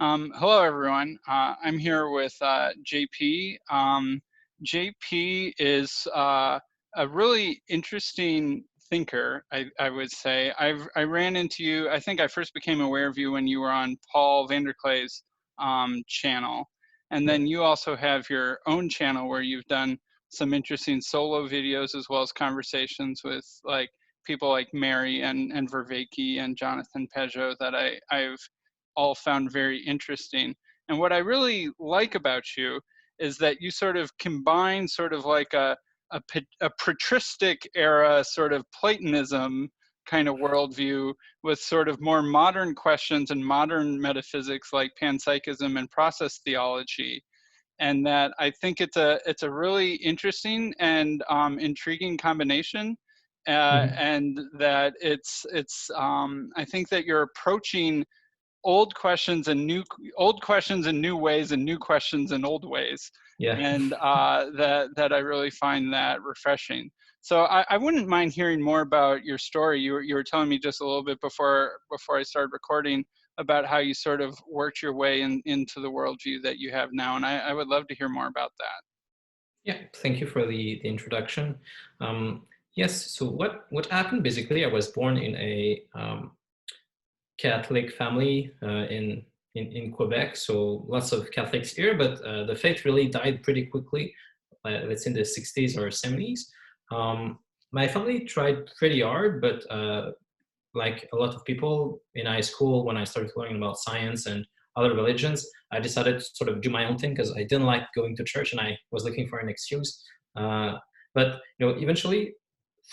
Hello, everyone. I'm here with JP. JP is a really interesting thinker, I would say. I ran into you, I think I first became aware of you when you were on Paul Vanderklay's channel. And then you also have your own channel where you've done some interesting solo videos as well as conversations with like people like Mary and Vervaeke and Jonathan Pageau that I've all found very interesting. And what I really like about you is that you sort of combine sort of like a patristic era sort of Platonism kind of worldview with sort of more modern questions and modern metaphysics like panpsychism and process theology. And that I think it's a really interesting and intriguing combination. And that it's I think that you're approaching old questions in new ways and new questions in old ways. Yeah. And that I really find that refreshing. So I wouldn't mind hearing more about your story. You were telling me just a little bit before I started recording about how you sort of worked your way into the worldview that you have now, and I would love to hear more about that. Yeah, thank you for the introduction. Yes, so what happened basically, I was born in a Catholic family in Quebec, so lots of Catholics here, but the faith really died pretty quickly, let's say in the 60s or 70s. My family tried pretty hard, but like a lot of people in high school, when I started learning about science and other religions, I decided to sort of do my own thing because I didn't like going to church and I was looking for an excuse. But eventually,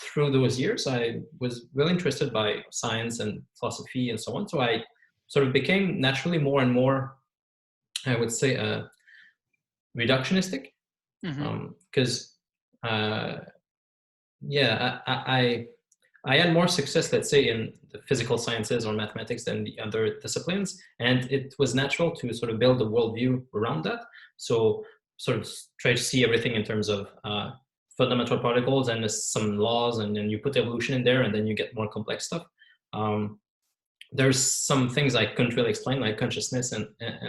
through those years, I was really interested by science and philosophy and so on. So I sort of became naturally more and more, I would say, reductionistic, because yeah, I had more success, let's say, in the physical sciences or mathematics than the other disciplines, and it was natural to sort of build a worldview around that. So sort of try to see everything in terms of fundamental particles and some laws, and then you put evolution in there, and then you get more complex stuff. There's some things I couldn't really explain, like consciousness and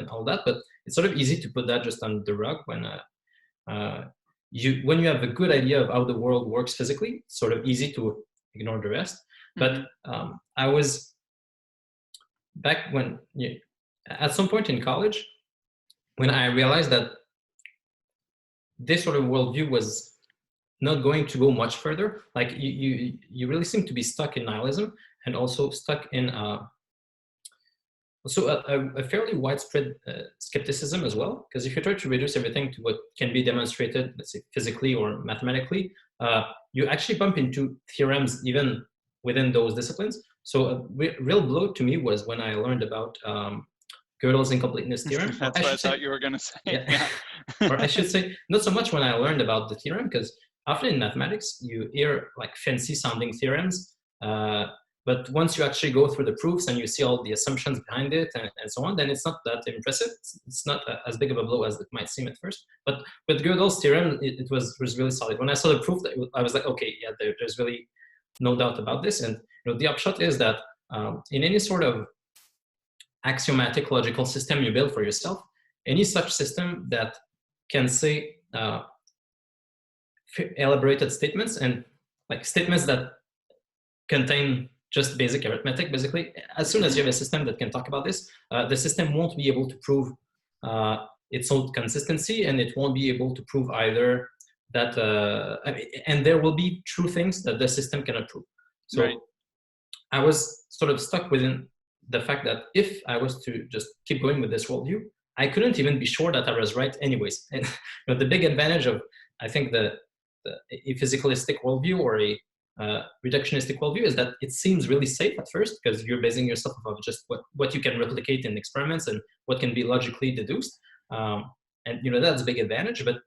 all that, but it's sort of easy to put that just on the rug when you have a good idea of how the world works physically. It's sort of easy to ignore the rest. But I was back when at some point in college, when I realized that this sort of worldview was not going to go much further. Like you really seem to be stuck in nihilism and also stuck in a fairly widespread skepticism as well. Because if you try to reduce everything to what can be demonstrated, let's say physically or mathematically, you actually bump into theorems even within those disciplines. So a real blow to me was when I learned about Gödel's incompleteness theorem. That's what I thought you were going to say. Yeah. Or I should say, not so much when I learned about the theorem, because often in mathematics, you hear like fancy sounding theorems, but once you actually go through the proofs and you see all the assumptions behind it and so on, then it's not that impressive. It's not as big of a blow as it might seem at first. But with Gödel's theorem, it was really solid. When I saw the proof, I was like, okay, yeah, there's really no doubt about this. And the upshot is that in any sort of axiomatic logical system you build for yourself, any such system that can say elaborated statements and like statements that contain just basic arithmetic, basically, as soon as you have a system that can talk about this, the system won't be able to prove its own consistency, and it won't be able to prove either that, and there will be true things that the system cannot prove. So right. I was sort of stuck within the fact that if I was to just keep going with this worldview, I couldn't even be sure that I was right anyways. And the big advantage of, I think, a physicalistic worldview or a reductionistic worldview is that it seems really safe at first because you're basing yourself off of just what you can replicate in experiments and what can be logically deduced. And that's a big advantage. But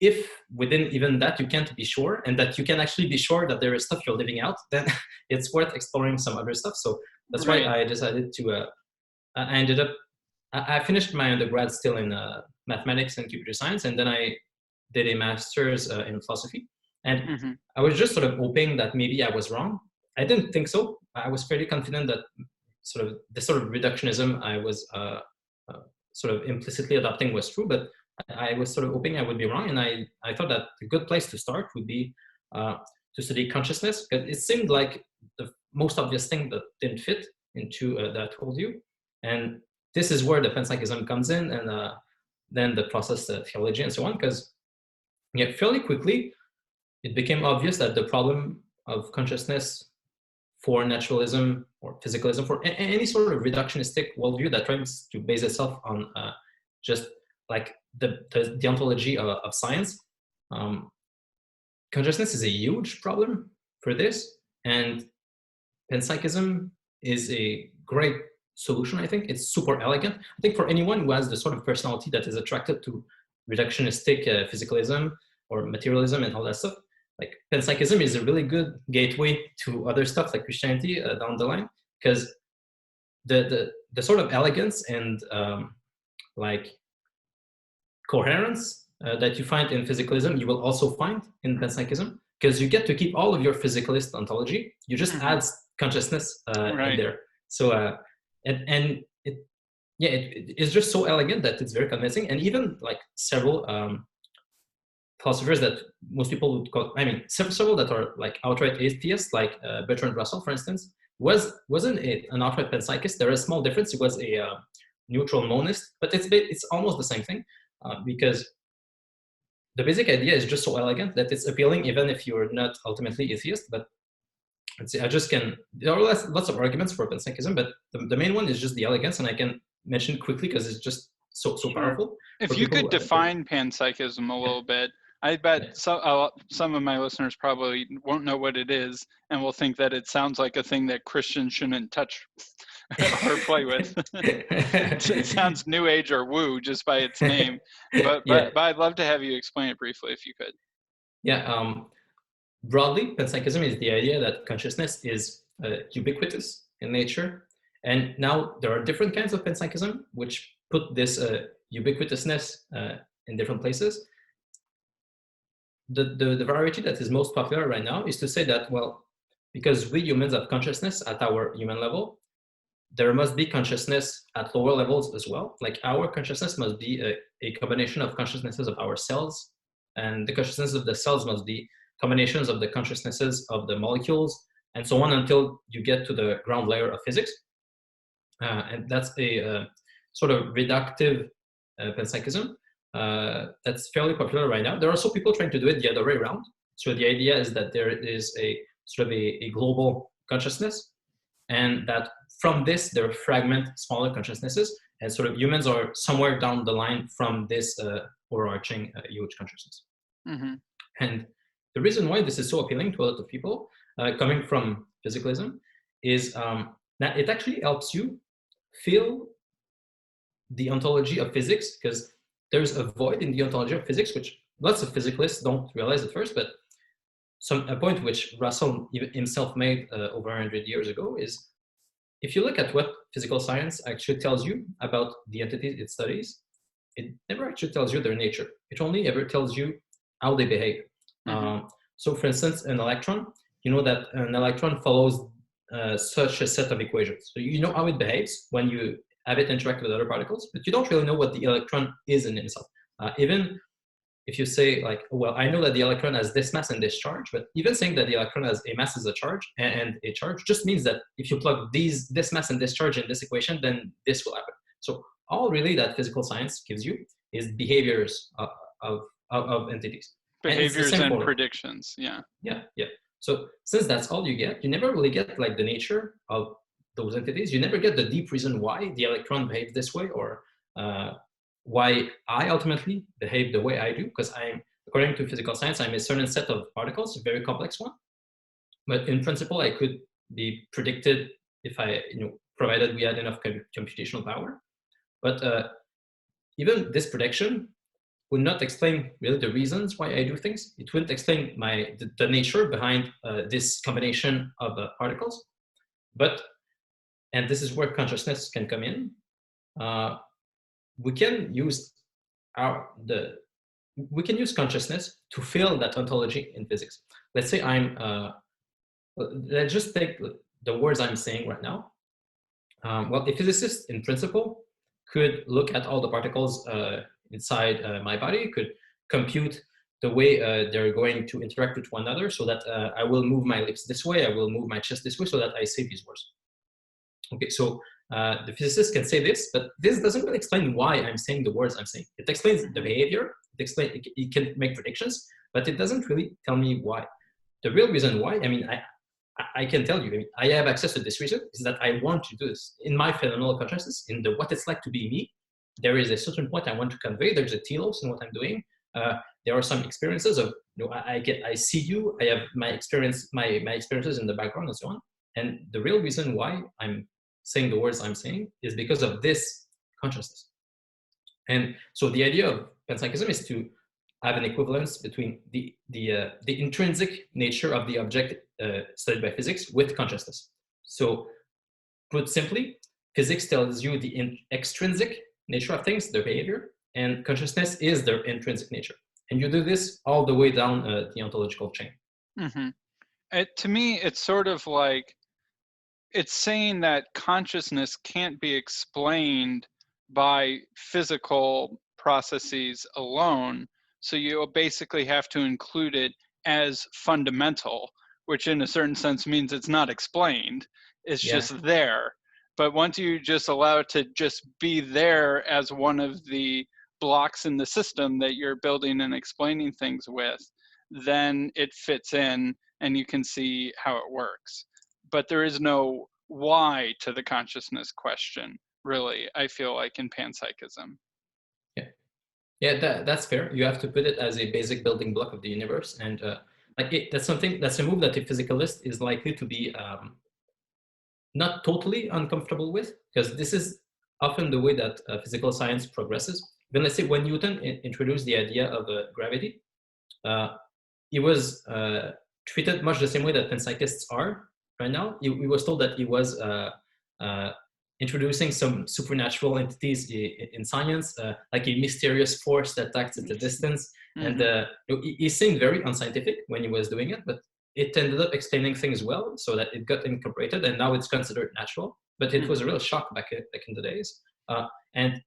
if within even that you can't be sure, and that you can actually be sure that there is stuff you're leaving out, then it's worth exploring some other stuff. So that's why I decided to, I finished my undergrad still in mathematics and computer science, and then I did a master's in philosophy. And I was just sort of hoping that maybe I was wrong. I didn't think so. I was fairly confident that the sort of reductionism I was sort of implicitly adopting was true, but I was sort of hoping I would be wrong, and I thought that a good place to start would be to study consciousness, because it seemed like the most obvious thing that didn't fit into that whole view. And this is where the Panpsychism comes in, and then the process theology and so on, because fairly quickly it became obvious that the problem of consciousness for naturalism or physicalism, for any sort of reductionistic worldview that tries to base itself on just like the ontology of science, consciousness is a huge problem for this, and Panpsychism is a great solution. I think it's super elegant. I think for anyone who has the sort of personality that is attracted to reductionistic physicalism or materialism and all that stuff, like Panpsychism is a really good gateway to other stuff like Christianity down the line, because the sort of elegance and like coherence that you find in physicalism, you will also find in Panpsychism, because you get to keep all of your physicalist ontology. You just add consciousness in there. So and it's just so elegant that it's very convincing. And even like several philosophers that most people would call, I mean, several that are like outright atheists, like Bertrand Russell, for instance, wasn't an outright panpsychist. There is a small difference. He was a neutral monist, but it's almost the same thing, because the basic idea is just so elegant that it's appealing even if you're not ultimately atheist. But there are lots of arguments for panpsychism, but the main one is just the elegance, and I can mention quickly because it's just so powerful. If you could define panpsychism a little bit, I bet some of my listeners probably won't know what it is and will think that it sounds like a thing that Christians shouldn't touch or play with. It sounds new age or woo just by its name, but I'd love to have you explain it briefly if you could. Yeah. Broadly, panpsychism is the idea that consciousness is ubiquitous in nature. And now there are different kinds of panpsychism which put this ubiquitousness in different places. The variety that is most popular right now is to say that, well, because we humans have consciousness at our human level, there must be consciousness at lower levels as well. Like our consciousness must be a combination of consciousnesses of our cells, and the consciousness of the cells must be combinations of the consciousnesses of the molecules, and so on until you get to the ground layer of physics. And that's a sort of reductive panpsychism that's fairly popular right now. There are also people trying to do it the other way around. So the idea is that there is a sort of a global consciousness, and that from this there fragment smaller consciousnesses, and sort of humans are somewhere down the line from this overarching huge consciousness. And the reason why this is so appealing to a lot of people coming from physicalism is that it actually helps you feel the ontology of physics, because there's a void in the ontology of physics, which lots of physicalists don't realize at first, but a point which Russell himself made over 100 years ago is, if you look at what physical science actually tells you about the entities it studies, it never actually tells you their nature. It only ever tells you how they behave. So for instance, an electron, you know that an electron follows such a set of equations. So you know how it behaves when you have it interact with other particles, but you don't really know what the electron is in itself. Even if you say like, well, I know that the electron has this mass and this charge, but even saying that the electron has a mass as a charge and a charge just means that if you plug this mass and this charge in this equation, then this will happen. So all really that physical science gives you is behaviors of entities. Behaviors and predictions, yeah. So since that's all you get, you never really get like the nature of those entities. You never get the deep reason why the electron behaves this way, or why I ultimately behave the way I do, because according to physical science, I'm a certain set of particles, a very complex one. But in principle, I could be predicted if provided we had enough computational power. But even this prediction would not explain really the reasons why I do things. It wouldn't explain the nature behind this combination of particles. And this is where consciousness can come in. We can use consciousness to feel that ontology in physics. Let's say let's just take the words I'm saying right now. Well, a physicist in principle could look at all the particles inside my body, could compute the way they're going to interact with one another, so that I will move my lips this way, I will move my chest this way, so that I say these words. Okay, so the physicist can say this, but this doesn't really explain why I'm saying the words I'm saying. It explains the behavior, it can make predictions, but it doesn't really tell me why. The real reason why, I mean, I can tell you, I have access to this reason, is that I want to do this. In my phenomenal consciousness, in the what it's like to be me, there is a certain point I want to convey. There's a telos in what I'm doing. There are some experiences of, I see you, I have my experience, my experiences in the background and so on. And the real reason why I'm saying the words I'm saying is because of this consciousness. And so the idea of panpsychism is to have an equivalence between the intrinsic nature of the object studied by physics with consciousness. So put simply, physics tells you the extrinsic nature of things, their behavior, and consciousness is their intrinsic nature. And you do this all the way down the ontological chain. Mm-hmm. To me, it's sort of like, it's saying that consciousness can't be explained by physical processes alone. So you basically have to include it as fundamental, which in a certain sense means it's not explained. It's just there. But once you just allow it to just be there as one of the blocks in the system that you're building and explaining things with, then it fits in and you can see how it works. But there is no why to the consciousness question, really, I feel like, in panpsychism. Yeah, that's fair. You have to put it as a basic building block of the universe. And that's a move that a physicalist is likely to be not totally uncomfortable with, because this is often the way that physical science progresses. Then let's say when Newton introduced the idea of gravity, he was treated much the same way that panpsychists are right now. He was told that he was introducing some supernatural entities in science, like a mysterious force that acts at a distance. Mm-hmm. And he seemed very unscientific when he was doing it, but it ended up explaining things well, so that it got incorporated, and now it's considered natural. But it was a real shock back in the days. And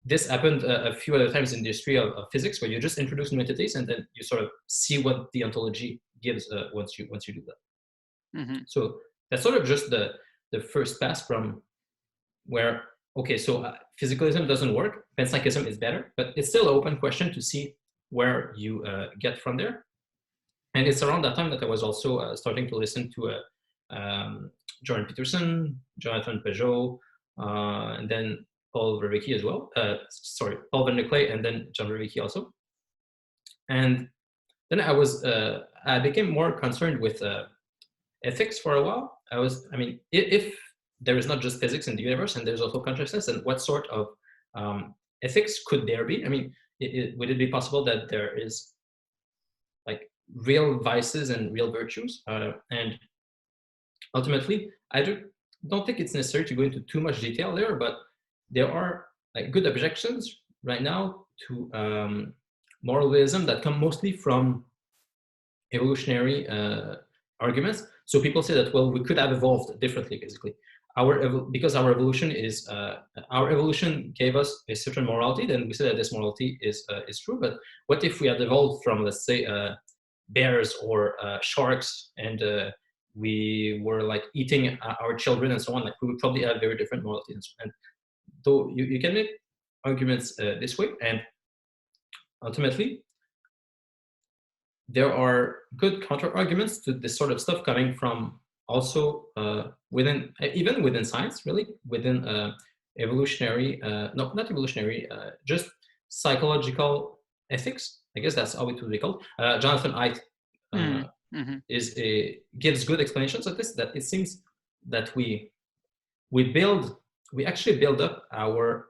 this happened a few other times in the history of physics, where you just introduce new entities and then you sort of see what the ontology gives once you do that. Mm-hmm. So that's sort of just the first pass from where, okay, so physicalism doesn't work, panpsychism is better, but it's still an open question to see where you get from there. And it's around that time that I was also starting to listen to Jordan Peterson, Jonathan Pageau, and then Paul Vanderklay as well. Paul Vanderklay, and then John Vervaeke also. And then I became more concerned with ethics for a while. If there is not just physics in the universe, and there's also consciousness, and what sort of ethics could there be? I mean, would it be possible that there is like real vices and real virtues? And ultimately, I don't think it's necessary to go into too much detail there, but there are like good objections right now to moralism that come mostly from evolutionary arguments. So people say that, well, we could have evolved differently, basically. Because our evolution gave us a certain morality, then we say that this morality is true. But what if we had evolved from, let's say, bears or sharks, and we were like eating our children and so on? Like, we would probably have very different morality. And though you can make arguments this way, and ultimately there are good counter arguments to this sort of stuff coming from also even within science, really, within evolutionary, not evolutionary, just psychological ethics. I guess that's how it would be called. Jonathan Haidt gives good explanations of this, that it seems that we actually build up our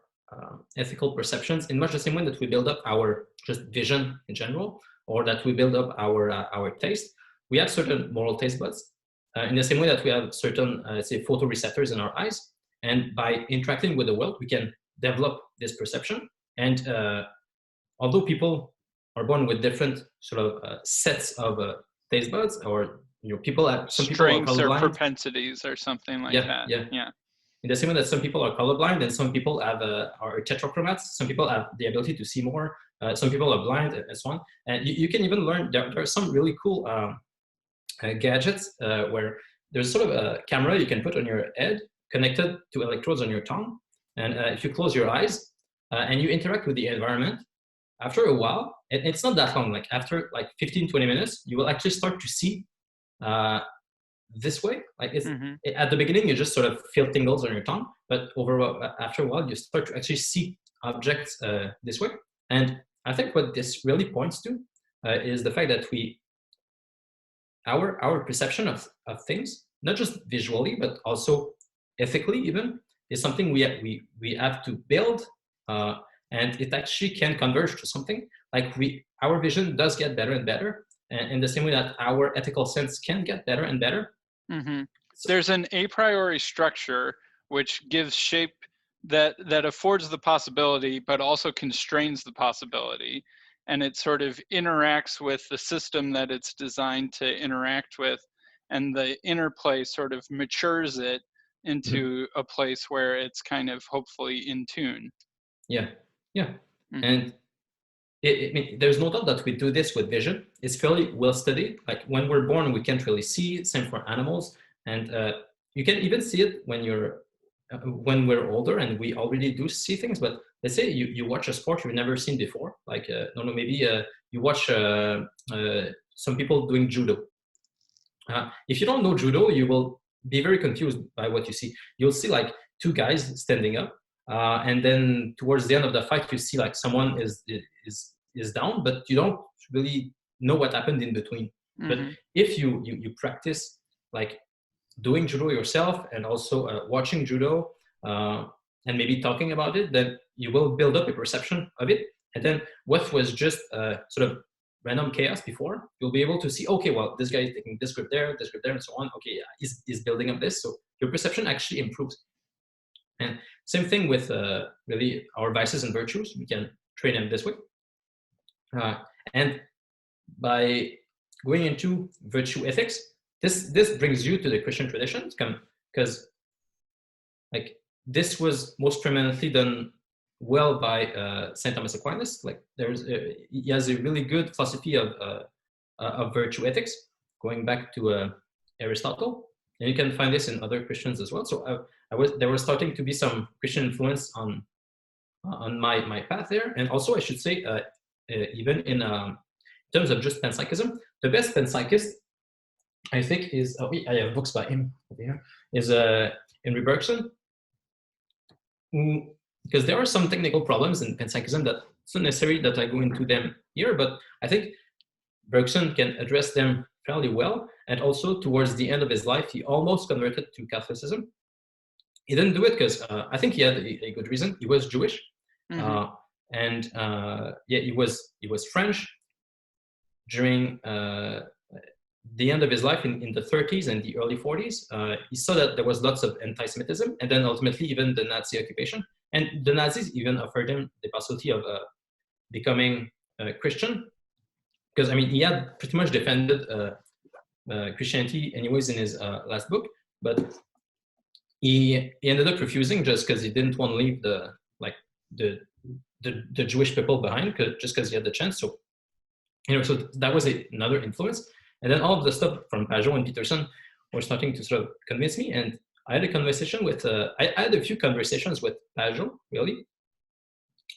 ethical perceptions in much the same way that we build up our just vision in general, or that we build up our taste. We have certain moral taste buds in the same way that we have certain, say, photoreceptors in our eyes. And by interacting with the world, we can develop this perception. And although people are born with different sort of sets of taste buds, or some people are strengths or blind. propensities or something like that. Yeah. in the same way that some people are colorblind and some people have are tetrachromats, some people have the ability to see more, some people are blind, and so on. And you can even learn, there are some really cool gadgets where there's sort of a camera you can put on your head connected to electrodes on your tongue. And if you close your eyes and you interact with the environment, after a while, it's not that long, like after like 15, 20 minutes, you will actually start to see this way. Like at the beginning, you just sort of feel tingles on your tongue, but after a while, you start to actually see objects this way. And I think what this really points to is the fact that our perception of things, not just visually, but also ethically even, is something we have to build, and it actually can converge to something. Like our vision does get better and better, and in the same way that our ethical sense can get better and better. So, there's an a priori structure which gives shape that affords the possibility, but also constrains the possibility, and it sort of interacts with the system that it's designed to interact with, and the interplay sort of matures it into a place where it's kind of hopefully in tune. And I mean, there's no doubt that we do this with vision. It's fairly well studied. Like when we're born, we can't really see. Same for animals, and you can even see it when we're older and we already do see things. But let's say you watch a sport you've never seen before. Like maybe you watch some people doing judo. If you don't know judo, you will be very confused by what you see. You'll see like two guys standing up. And then towards the end of the fight, you see like someone is down, but you don't really know what happened in between. But if you practice like doing judo yourself and also watching judo and maybe talking about it, then you will build up a perception of it. And then what was just sort of random chaos before, you'll be able to see, okay, well, this guy is taking this grip there, and so on. Okay, he's building up this. So your perception actually improves. And same thing with really our vices and virtues. We can train them this way. And by going into virtue ethics, this brings you to the Christian tradition, because like this was most prominently done well by Saint Thomas Aquinas. Like he has a really good philosophy of virtue ethics, going back to Aristotle. And you can find this in other Christians as well. So there was starting to be some Christian influence on my path there. And also, I should say, even in terms of just panpsychism, the best panpsychist, I think, is, I have books by him over here, is Henry Bergson. Because there are some technical problems in panpsychism that it's not necessary that I go into them here, but I think Bergson can address them fairly well. And also towards the end of his life, he almost converted to Catholicism. He didn't do it because I think he had a good reason. He was Jewish, and he was French during the end of his life in the 30s and the early 40s. He saw that there was lots of anti-Semitism, and then ultimately even the Nazi occupation. And the Nazis even offered him the possibility of becoming Christian, because I mean he had pretty much defended Christianity anyways in his last book, but he ended up refusing just because he didn't want to leave the Jewish people behind, just because he had the chance. So so that was another influence. And then all of the stuff from Pageau and Peterson were starting to sort of convince me. And I had a conversation with I had a few conversations with Pageau, really.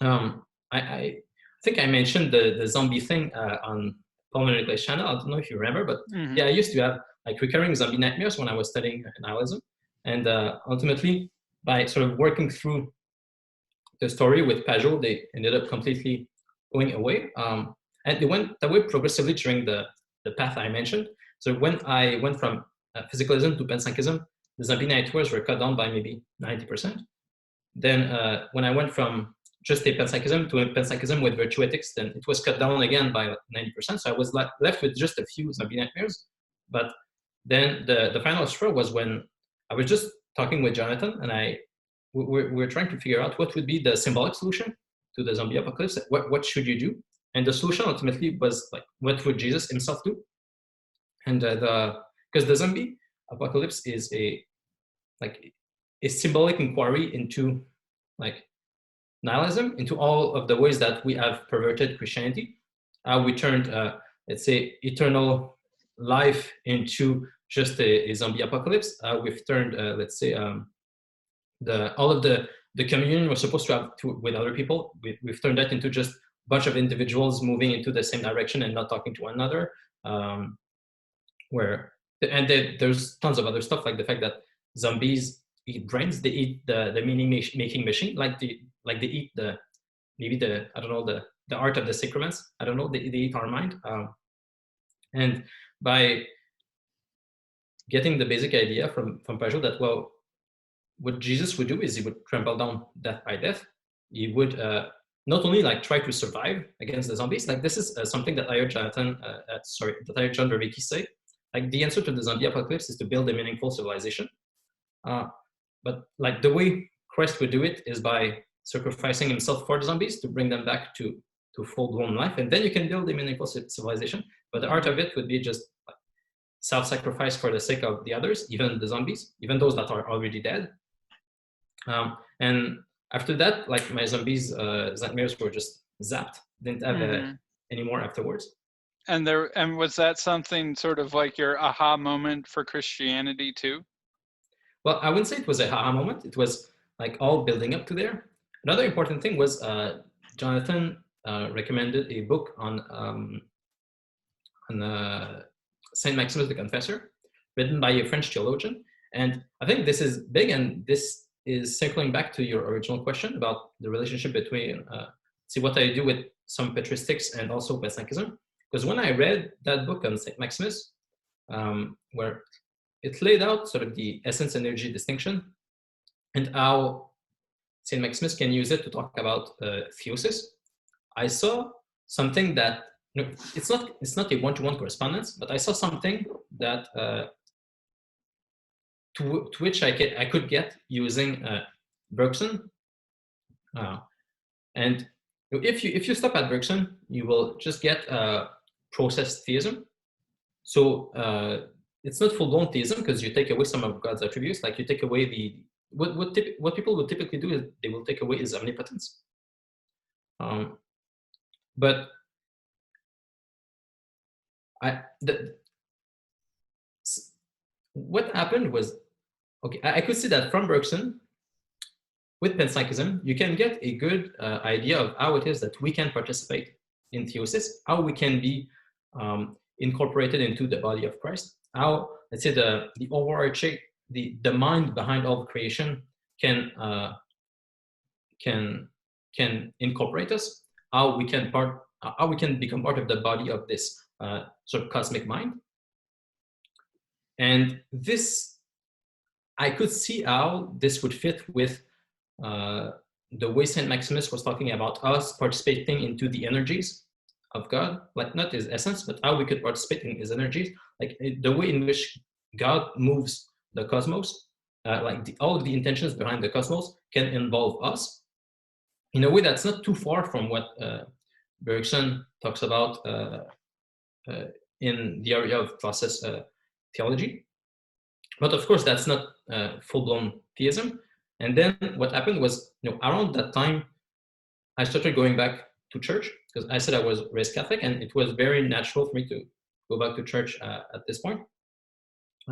I think I mentioned the zombie thing on Paul Vanderklay's channel. I don't know if you remember, but I used to have like recurring zombie nightmares when I was studying nihilism. And ultimately, by sort of working through the story with Pageau, they ended up completely going away. And they went away progressively during the path I mentioned. So when I went from physicalism to panpsychism, the zombie nightmares were cut down by maybe 90%. Then when I went from just a panpsychism to a panpsychism with virtue ethics, then it was cut down again by 90%. So I was left with just a few zombie nightmares. But then the final straw was when I was just talking with Jonathan, and we're trying to figure out what would be the symbolic solution to the zombie apocalypse. What should you do? And the solution ultimately was like, what would Jesus himself do? And because the zombie apocalypse is a symbolic inquiry into like nihilism, into all of the ways that we have perverted Christianity, how we turned, let's say, eternal life into just a zombie apocalypse. We've turned, let's say, all of the communion we're supposed to have with other people, we've turned that into just a bunch of individuals moving into the same direction and not talking to one another. There's tons of other stuff, like the fact that zombies eat brains, they eat the meaning-making machine, like they eat I don't know, the art of the sacraments. I don't know, they eat our mind. And by getting the basic idea from Pageau that, well, what Jesus would do is he would trample down death by death. He would not only like try to survive against the zombies, like this is something that I heard John Vervaeke say, like the answer to the zombie apocalypse is to build a meaningful civilization. But like the way Christ would do it is by sacrificing himself for the zombies to bring them back to full-blown life, and then you can build a meaningful civilization. But the art of it would be just like self-sacrifice for the sake of the others, even the zombies, even those that are already dead. And after that, like my zombies nightmares were just zapped, didn't have any more afterwards. And was that something sort of like your aha moment for Christianity too? Well, I wouldn't say it was a aha moment. It was like all building up to there. Another important thing was Jonathan recommended a book on Saint Maximus the Confessor, written by a French theologian. And I think this is big, and this is circling back to your original question about the relationship between, see what I do with some patristics and also Panpsychism. Because when I read that book on Saint Maximus, where it laid out sort of the essence-energy distinction and how Saint Maximus can use it to talk about theosis, I saw something that, you know, it's not a one-to-one correspondence, but I saw something that to which I could get using Bergson. And if you stop at Bergson, you will just get process theism. So it's not full-blown theism because you take away some of God's attributes. Like you take away what people would typically do is they will take away his omnipotence. But what happened was, okay, I could see that from Bergson, with Panpsychism, you can get a good idea of how it is that we can participate in theosis, how we can be incorporated into the body of Christ, how, let's say, the overarching, the mind behind all creation can incorporate us, how we can become part of the body of this sort of cosmic mind. And this, I could see how this would fit with the way Saint Maximus was talking about us participating into the energies of God, like not his essence, but how we could participate in his energies, like the way in which God moves the cosmos, like all of the intentions behind the cosmos can involve us in a way that's not too far from what Bergson talks about in the area of process theology. But of course, that's not full-blown theism. And then what happened was, you know, around that time, I started going back to church because I said I was raised Catholic, and it was very natural for me to go back to church at this point,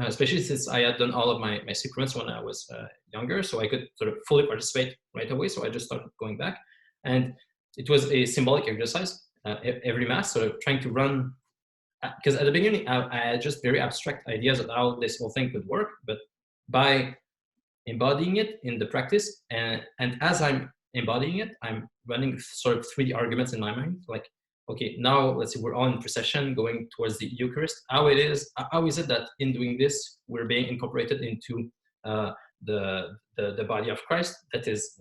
especially since I had done all of my sacraments when I was younger, so I could sort of fully participate right away. So I just started going back, and it was a symbolic exercise every Mass, sort of trying to run, because at the beginning I had just very abstract ideas of how this whole thing could work, but by embodying it in the practice, and as I'm embodying it, I'm running sort of 3D arguments in my mind, like, okay, now let's say we're all in procession going towards the Eucharist. How is it that in doing this we're being incorporated into the body of Christ, that is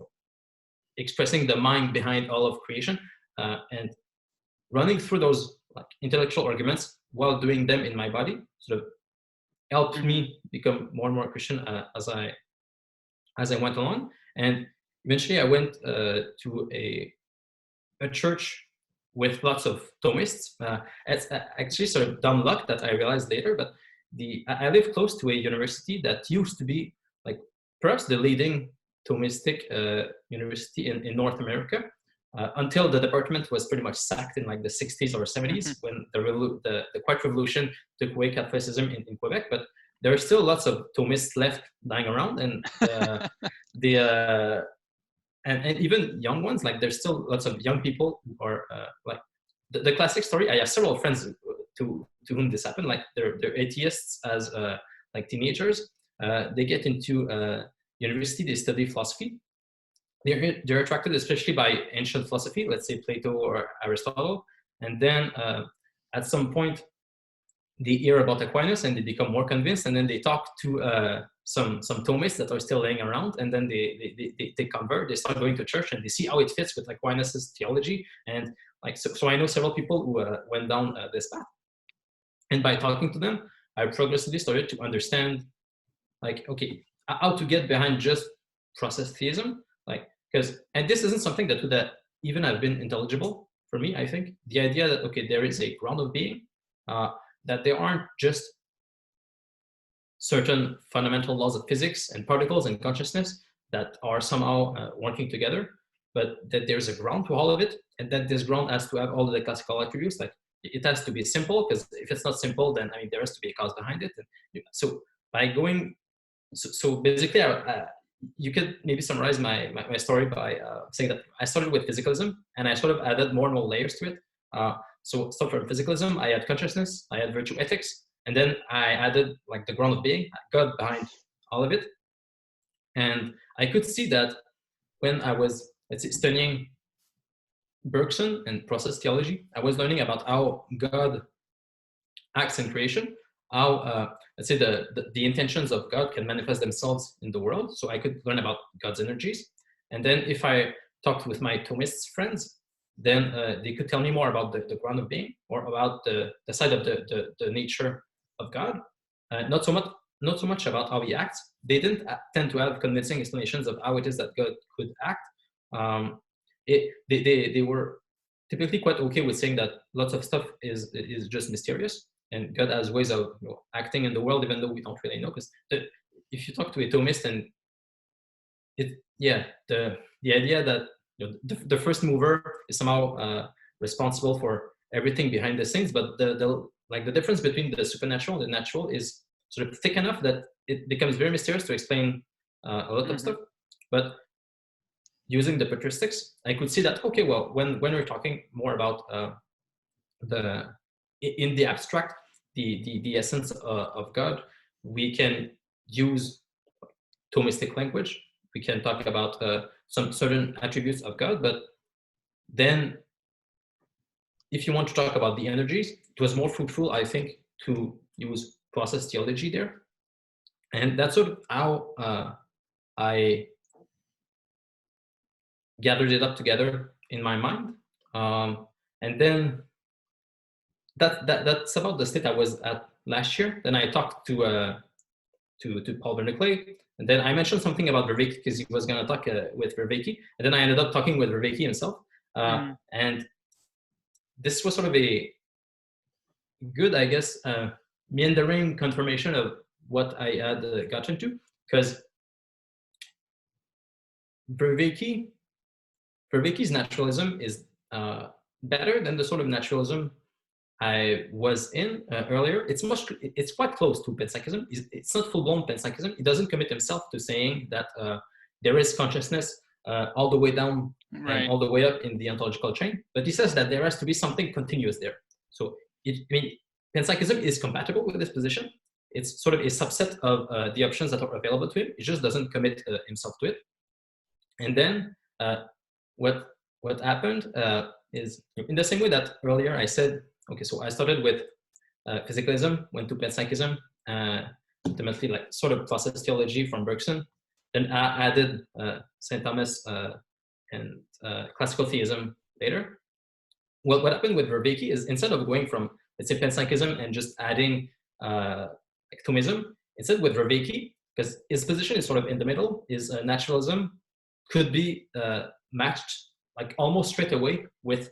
expressing the mind behind all of creation, and running through those like intellectual arguments while doing them in my body sort of helped me become more and more Christian as I went along. And eventually I went to a church with lots of Thomists. It's actually sort of dumb luck that I realized later, but I live close to a university that used to be like perhaps the leading Thomistic university in North America, until the department was pretty much sacked in like the 60s or 70s when the Quiet Revolution took away Catholicism in Quebec. But there are still lots of Thomists left dying around, and and even young ones. Like there's still lots of young people who are like the classic story. I have several friends to whom this happened. Like they're atheists as like teenagers. They get into university. They study philosophy. They're attracted especially by ancient philosophy, let's say Plato or Aristotle, and then at some point they hear about Aquinas and they become more convinced, and then they talk to some Thomists that are still laying around, and then they convert. They start going to church and they see how it fits with Aquinas' theology, and like so I know several people who went down this path, and by talking to them, I progressively started to understand, like, okay, how to get behind just process theism. Like, and this isn't something that would even have been intelligible for me. I think the idea that, okay, there is a ground of being, that there aren't just certain fundamental laws of physics and particles and consciousness that are somehow working together, but that there's a ground to all of it, and that this ground has to have all of the classical attributes. Like it has to be simple, because if it's not simple, then I mean there has to be a cause behind it. And so by going, so basically, you could maybe summarize my story by saying that I started with physicalism, and I sort of added more and more layers to it. So from physicalism, I had consciousness, I had virtue ethics, and then I added like the ground of being, God behind all of it. And I could see that when I was, let's say, studying Bergson and process theology, I was learning about how God acts in creation, how let's say the intentions of God can manifest themselves in the world. So I could learn about God's energies. And then if I talked with my Thomist friends, then they could tell me more about the ground of being, or about the side of the nature of God. Not so much about how he acts. They didn't tend to have convincing explanations of how it is that God could act. They were typically quite okay with saying that lots of stuff is just mysterious, and God has ways of acting in the world, even though we don't really know. Because if you talk to a Thomist, and the idea that the first mover is somehow responsible for everything behind the scenes, but the difference between the supernatural and the natural is sort of thick enough that it becomes very mysterious to explain a lot of stuff. But using the patristics, I could see that, okay, well, when we're talking more about in the abstract, the essence of God, we can use Thomistic language. We can talk about some certain attributes of God, but then if you want to talk about the energies, it was more fruitful, I think, to use process theology there. And that's sort of how I gathered it up together in my mind. And then that's about the state I was at last year. Then I talked to Paul Vanderklay, and then I mentioned something about Vervaeke because he was going to talk with Vervaeke, and then I ended up talking with Vervaeke himself. And this was sort of a good, I guess, meandering confirmation of what I had gotten to, because Vervaeke's naturalism is better than the sort of naturalism I was in earlier. It's quite close to Panpsychism. It's not full-blown Panpsychism. He doesn't commit himself to saying that there is consciousness all the way down and all the way up in the ontological chain, but he says that there has to be something continuous there. So Panpsychism is compatible with this position. It's sort of a subset of the options that are available to him. He just doesn't commit himself to it. And then what happened is, in the same way that earlier I said, okay, so I started with physicalism, went to Panpsychism, ultimately like sort of process theology from Bergson. Then I added St. Thomas and classical theism later. Well, what happened with Vervaeke is, instead of going from, let's say, Panpsychism and just adding Thomism, instead with Vervaeke, because his position is sort of in the middle, is naturalism could be matched like almost straight away with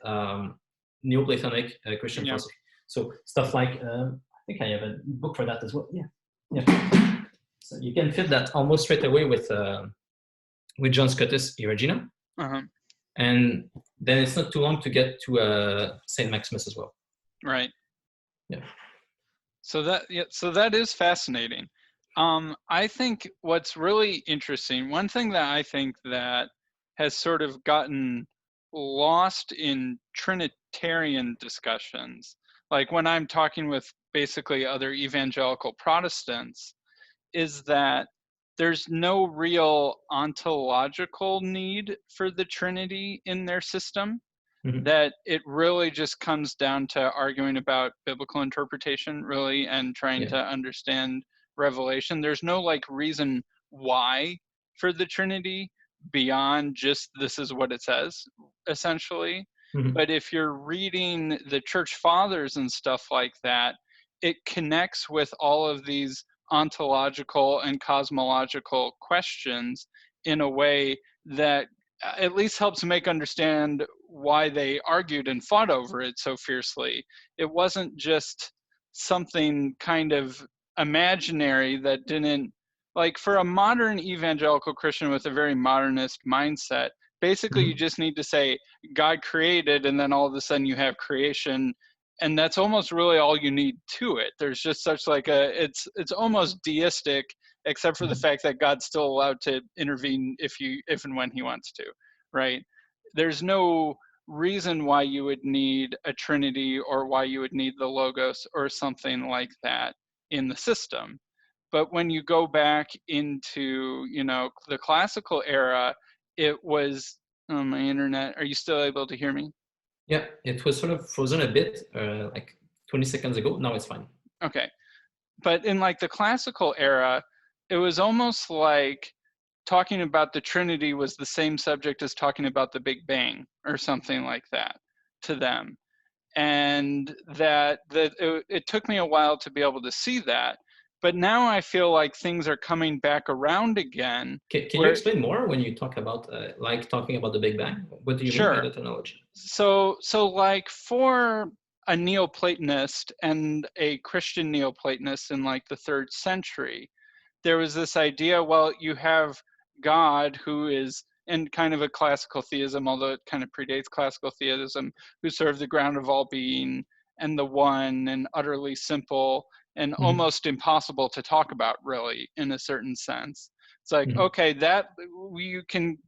Neoplatonic Christian philosophy. So stuff like, I think I have a book for that as well. Yeah. So you can fit that almost straight away with John Scotus Eriugena. Uh-huh. And then it's not too long to get to Saint Maximus as well. Right. Yeah. So that is fascinating. I think what's really interesting, one thing that I think that has sort of gotten lost in Trinitarian discussions, like when I'm talking with basically other evangelical Protestants, is that there's no real ontological need for the Trinity in their system. Mm-hmm. That it really just comes down to arguing about biblical interpretation, really, and trying to understand revelation. There's no like reason why for the Trinity beyond just this is what it says, essentially. Mm-hmm. But if you're reading the church fathers and stuff like that, it connects with all of these ontological and cosmological questions in a way that at least helps make understand why they argued and fought over it so fiercely. It wasn't just something kind of imaginary that didn't, like for a modern evangelical Christian with a very modernist mindset, basically you just need to say God created, and then all of a sudden you have creation, and that's almost really all you need to it. There's just such like it's almost deistic, except for the fact that God's still allowed to intervene if and when he wants to, right? There's no reason why you would need a Trinity or why you would need the Logos or something like that in the system. But when you go back into, the classical era, it was, oh, my internet, are you still able to hear me? Yeah, it was sort of frozen a bit, like 20 seconds ago. Now it's fine. Okay. But in like the classical era, it was almost like talking about the Trinity was the same subject as talking about the Big Bang or something like that to them. And that it took me a while to be able to see that. But now I feel like things are coming back around again. Can you explain more when you talk about, like talking about the Big Bang? What do you mean by that analogy? So like for a Neoplatonist and a Christian Neoplatonist in like the 3rd century, there was this idea, well, you have God who is in kind of a classical theism, although it kind of predates classical theism, who's sort of the ground of all being and the one and utterly simple and almost impossible to talk about, really, in a certain sense. It's like, okay, that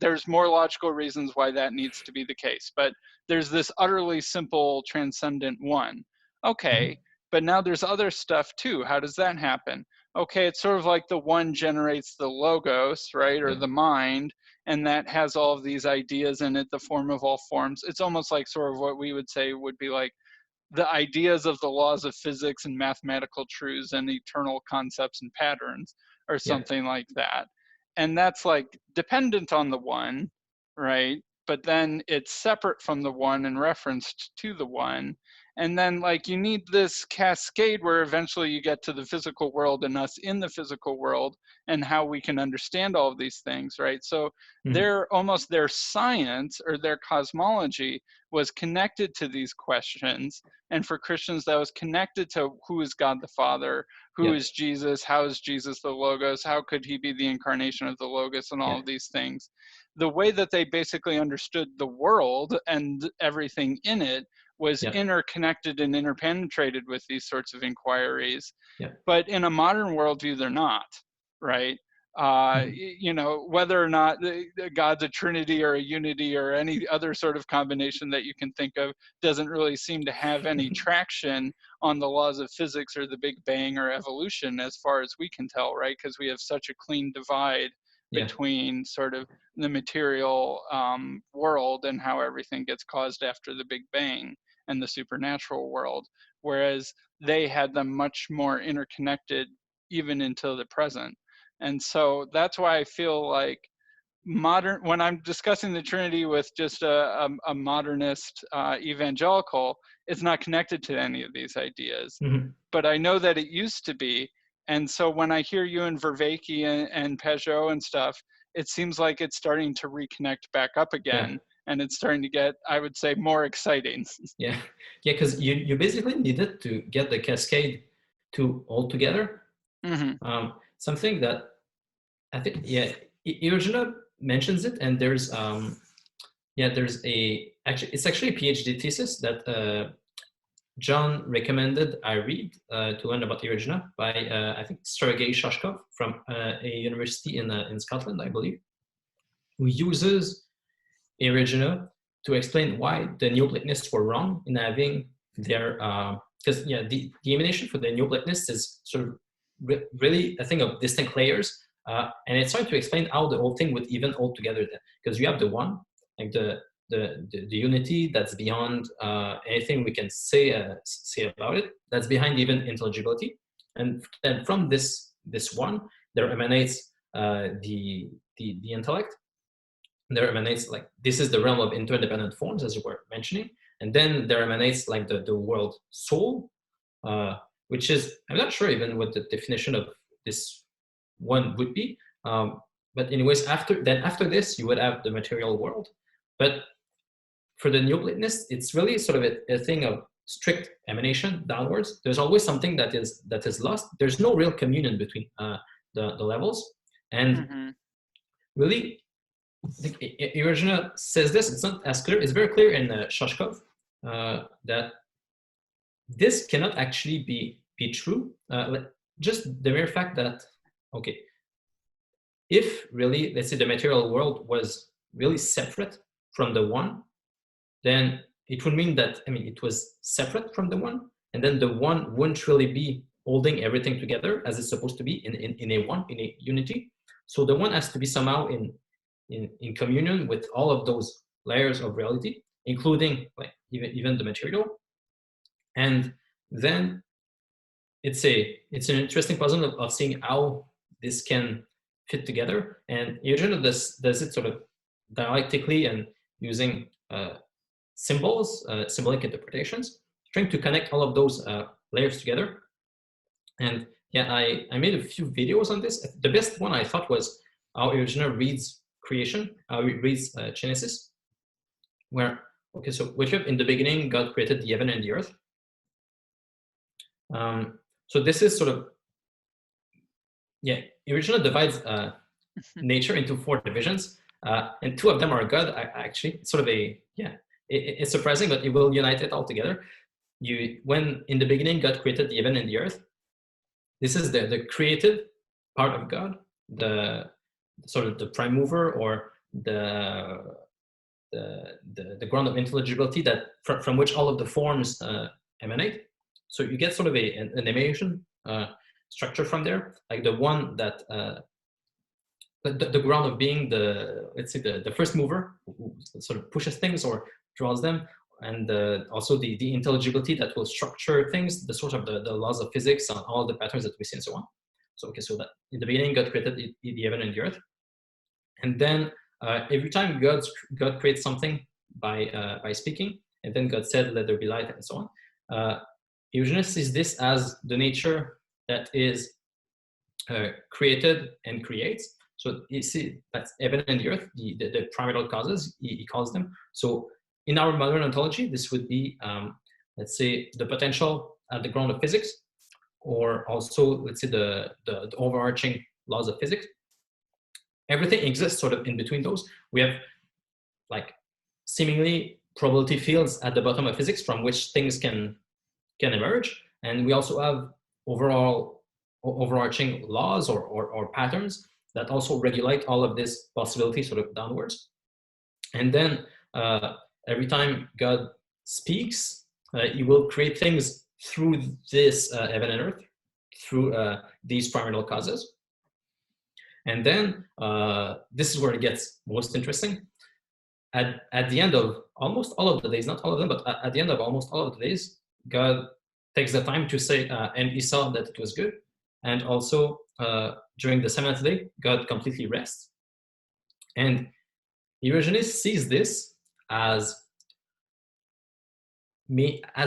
there's more logical reasons why that needs to be the case, but there's this utterly simple transcendent one. Okay, but now there's other stuff too. How does that happen? Okay, it's sort of like the one generates the logos, right, or the mind, and that has all of these ideas in it, the form of all forms. It's almost like sort of what we would say would be like the ideas of the laws of physics and mathematical truths and eternal concepts and patterns or something like that. And that's like dependent on the one, right? But then it's separate from the one and referenced to the one. And then like you need this cascade where eventually you get to the physical world and us in the physical world and how we can understand all of these things, right? So their science or their cosmology was connected to these questions. And for Christians, that was connected to who is God the Father, who is Jesus, how is Jesus the Logos, how could he be the incarnation of the Logos, and all of these things. The way that they basically understood the world and everything in it was interconnected and interpenetrated with these sorts of inquiries. But in a modern worldview, they're not, right? Whether or not God's a Trinity or a unity or any other sort of combination that you can think of doesn't really seem to have any traction on the laws of physics or the Big Bang or evolution as far as we can tell, right? Because we have such a clean divide between sort of the material world and how everything gets caused after the Big Bang and the supernatural world, whereas they had them much more interconnected even into the present. And so that's why I feel like when I'm discussing the Trinity with just a modernist evangelical, it's not connected to any of these ideas. But I know that it used to be. And so when I hear you and Vervaeke and Pageau and stuff, it seems like it's starting to reconnect back up again. And it's starting to get, I would say, more exciting. Because you basically needed to get the cascade to all together. something that I think, Eriugena mentions it, and there's it's actually a PhD thesis that John recommended I read to learn about Eriugena by I think Sergei Shashkov from a university in Scotland, I believe, who uses Eriugena to explain why the Neoplatonists were wrong in having their because the emanation for the Neoplatonists is sort of really a thing of distinct layers, and it's trying to explain how the whole thing would even hold together, because you have the one, like the unity that's beyond anything we can say about it, that's behind even intelligibility, and then from this one there emanates the intellect. There emanates, like, this is the realm of interdependent forms, as you were mentioning, and then there emanates like the world soul, which is, I'm not sure even what the definition of this one would be, but anyways, after this you would have the material world. But for the Neoplatonists, it's really sort of a thing of strict emanation downwards. There's always something that is lost. There's no real communion between the levels, and really, I think Eriugena says this. It's not as clear. It's very clear in Shashkov that this cannot actually be true. Just the mere fact that, okay, if really, let's say, the material world was really separate from the one, then it would mean that, I mean, it was separate from the one, and then the one wouldn't really be holding everything together as it's supposed to be in a one, in a unity. So the one has to be somehow in communion with all of those layers of reality, including like even the material. And then it's an interesting puzzle of seeing how this can fit together. And Eriugena does it sort of dialectically and using symbols, symbolic interpretations, trying to connect all of those layers together. And yeah, I made a few videos on this. The best one I thought was how Eriugena reads creation, how he reads Genesis, where, okay, so what you have in the beginning, God created the heaven and the earth. So this is sort of, Eriugena divides nature into 4 divisions, and 2 of them are God, actually. It's sort of it's surprising, but it will unite it all together. When in the beginning God created the heaven and the earth, this is the creative part of God, the sort of the prime mover, or the ground of intelligibility that from which all of the forms emanate. So you get sort of an emanation structure from there, like the one that the ground of being, let's say the first mover who sort of pushes things or draws them, and also the intelligibility that will structure things, the sort of the laws of physics and all the patterns that we see and so on. So okay, so that in the beginning God created the heaven and the earth, and then every time God creates something by speaking, and then God said, "Let there be light," and so on. Eriugena sees this as the nature that is created and creates. So you see, that's heaven and the earth, the primordial causes, he calls them. So in our modern ontology, this would be, let's say, the potential at the ground of physics, or also, let's say, the overarching laws of physics. Everything exists sort of in between those. We have, like, seemingly probability fields at the bottom of physics from which things can emerge. And we also have overarching laws or patterns that also regulate all of this possibility sort of downwards. And then every time God speaks, he will create things through this heaven and earth, through these primordial causes. And then this is where it gets most interesting. At the end of almost all of the days, not all of them, but at the end of almost all of the days, God takes the time to say, and he saw that it was good. And also during the 7th day, God completely rests. And Eriugena sees this as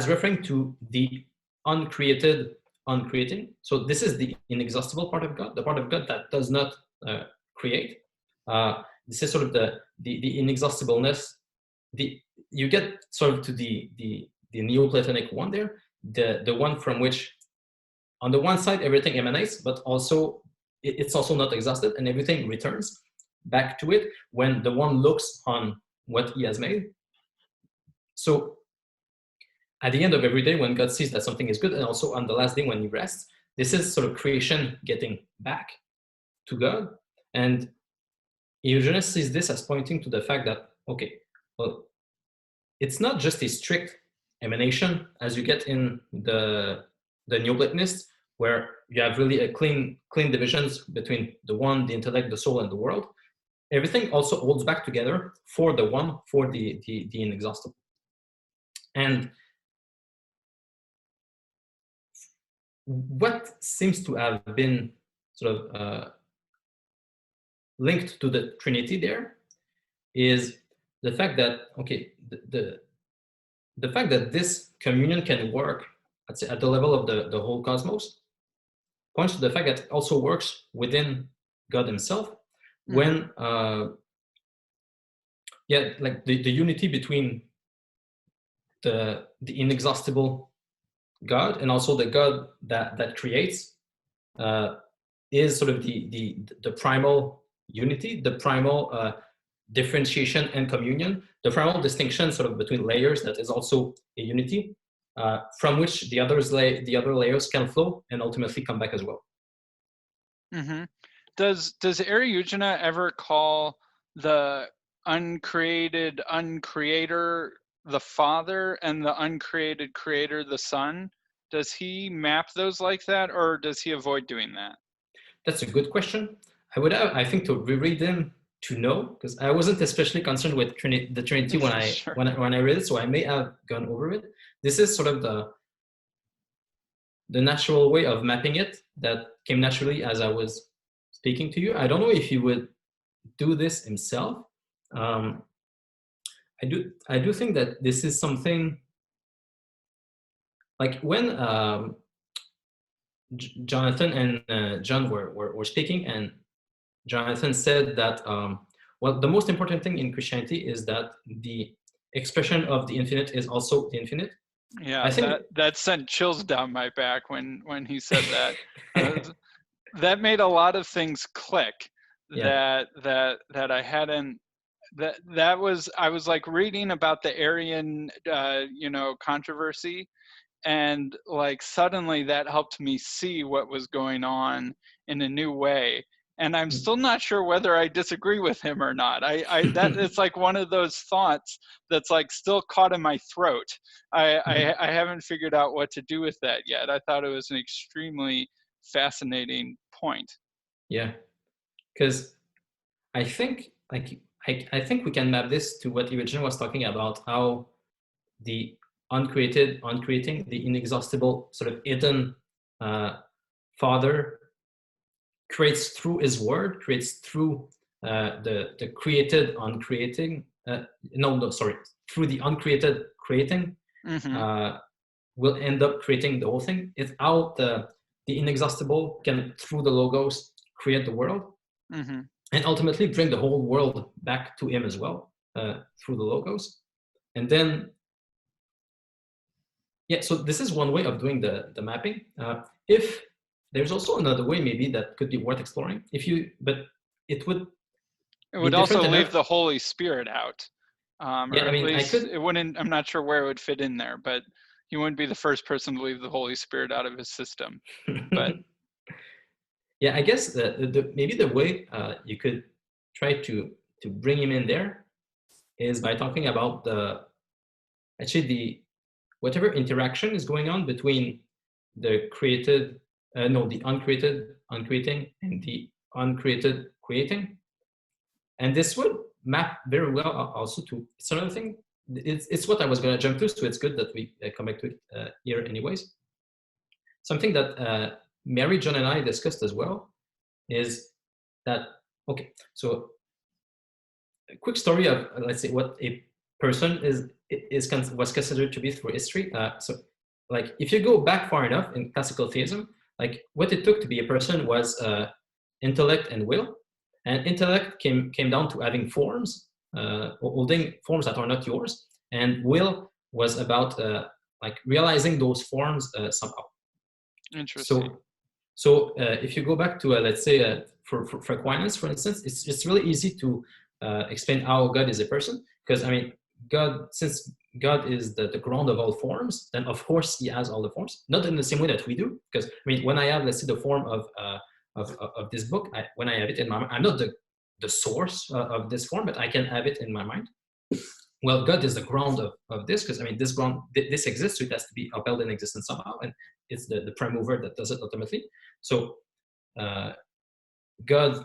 referring to the uncreated uncreating. So this is the inexhaustible part of God, the part of God that does not create. This is sort of the inexhaustibleness. You get sort of to the Neoplatonic one there, the one from which, on the one side, everything emanates, but also it's also not exhausted, and everything returns back to it when the one looks on what he has made. So at the end of every day, when God sees that something is good, and also on the last day when he rests, this is sort of creation getting back to God. And Eriugena sees this as pointing to the fact that, okay, well, it's not just a strict emanation as you get in the Neoplatonists, where you have really a clean divisions between the one, the intellect, the soul, and the world. Everything also holds back together for the one, for the inexhaustible. And what seems to have been sort of linked to the Trinity there is the fact that, okay, the fact that this communion can work at the level of the whole cosmos points to the fact that it also works within God himself, when like the unity between the inexhaustible God and also the God that creates is sort of the primal unity, the primal differentiation and communion, the primal distinction sort of between layers that is also a unity, from which the other layers can flow and ultimately come back as well. Mm-hmm. Does Eriugena ever call the uncreated uncreator the Father and the uncreated creator the Son? Does he map those like that, or does he avoid doing that? That's a good question. I would have, I think, to reread them to know, because I wasn't especially concerned with the Trinity when I Sure. when I read it, so I may have gone over it. This is sort of the natural way of mapping it that came naturally as I was speaking to you. I don't know if he would do this himself. I do think that this is something like when Jonathan and John were speaking, and Jonathan said that well, the most important thing in Christianity is that the expression of the infinite is also the infinite. Yeah, I think that sent chills down my back when he said that. That made a lot of things click. Yeah. that I hadn't. That was, I was like reading about the Arian controversy, and like suddenly that helped me see what was going on in a new way. And I'm still not sure whether I disagree with him or not. That it's like one of those thoughts that's like still caught in my throat. I haven't figured out what to do with that yet. I thought it was an extremely fascinating point. Yeah, because I think I think we can map this to what Eriugena was talking about, how the uncreating, the inexhaustible sort of hidden Father creates through his word, creates through the created uncreating, through the uncreated creating, will end up creating the whole thing. It's how the inexhaustible can, through the logos, create the world, and ultimately bring the whole world back to him as well, through the logos. And then, yeah, so this is one way of doing the mapping. If there's also another way, maybe that could be worth exploring. But it would also leave the Holy Spirit out. Yeah, or I mean, at least it wouldn't. I'm not sure where it would fit in there, but he wouldn't be the first person to leave the Holy Spirit out of his system. But yeah, I guess maybe the way you could try to bring him in there is by talking about whatever interaction is going on between the created, the uncreated uncreating and the uncreated creating. And this would map very well also to, it's another thing, it's what I was going to jump to, so it's good that we come back to it here anyways. Something that Mary, John, and I discussed as well is that, okay, so a quick story of, let's say, what a person was considered to be through history. So like, if you go back far enough in classical theism, like what it took to be a person was intellect and will. And intellect came down to having forms, holding forms that are not yours. And will was about like realizing those forms somehow. Interesting. So So if you go back to, let's say, for Aquinas, for instance, it's really easy to explain how God is a person, because I mean, God, since God is the ground of all forms, then of course he has all the forms, not in the same way that we do, because I mean, when I have, let's say, the form of this book, when I have it in my mind, I'm not the source of this form, but I can have it in my mind. Well, God is the ground of this, because I mean, this exists, so it has to be upheld in existence somehow, and it's the prime mover that does it ultimately. So God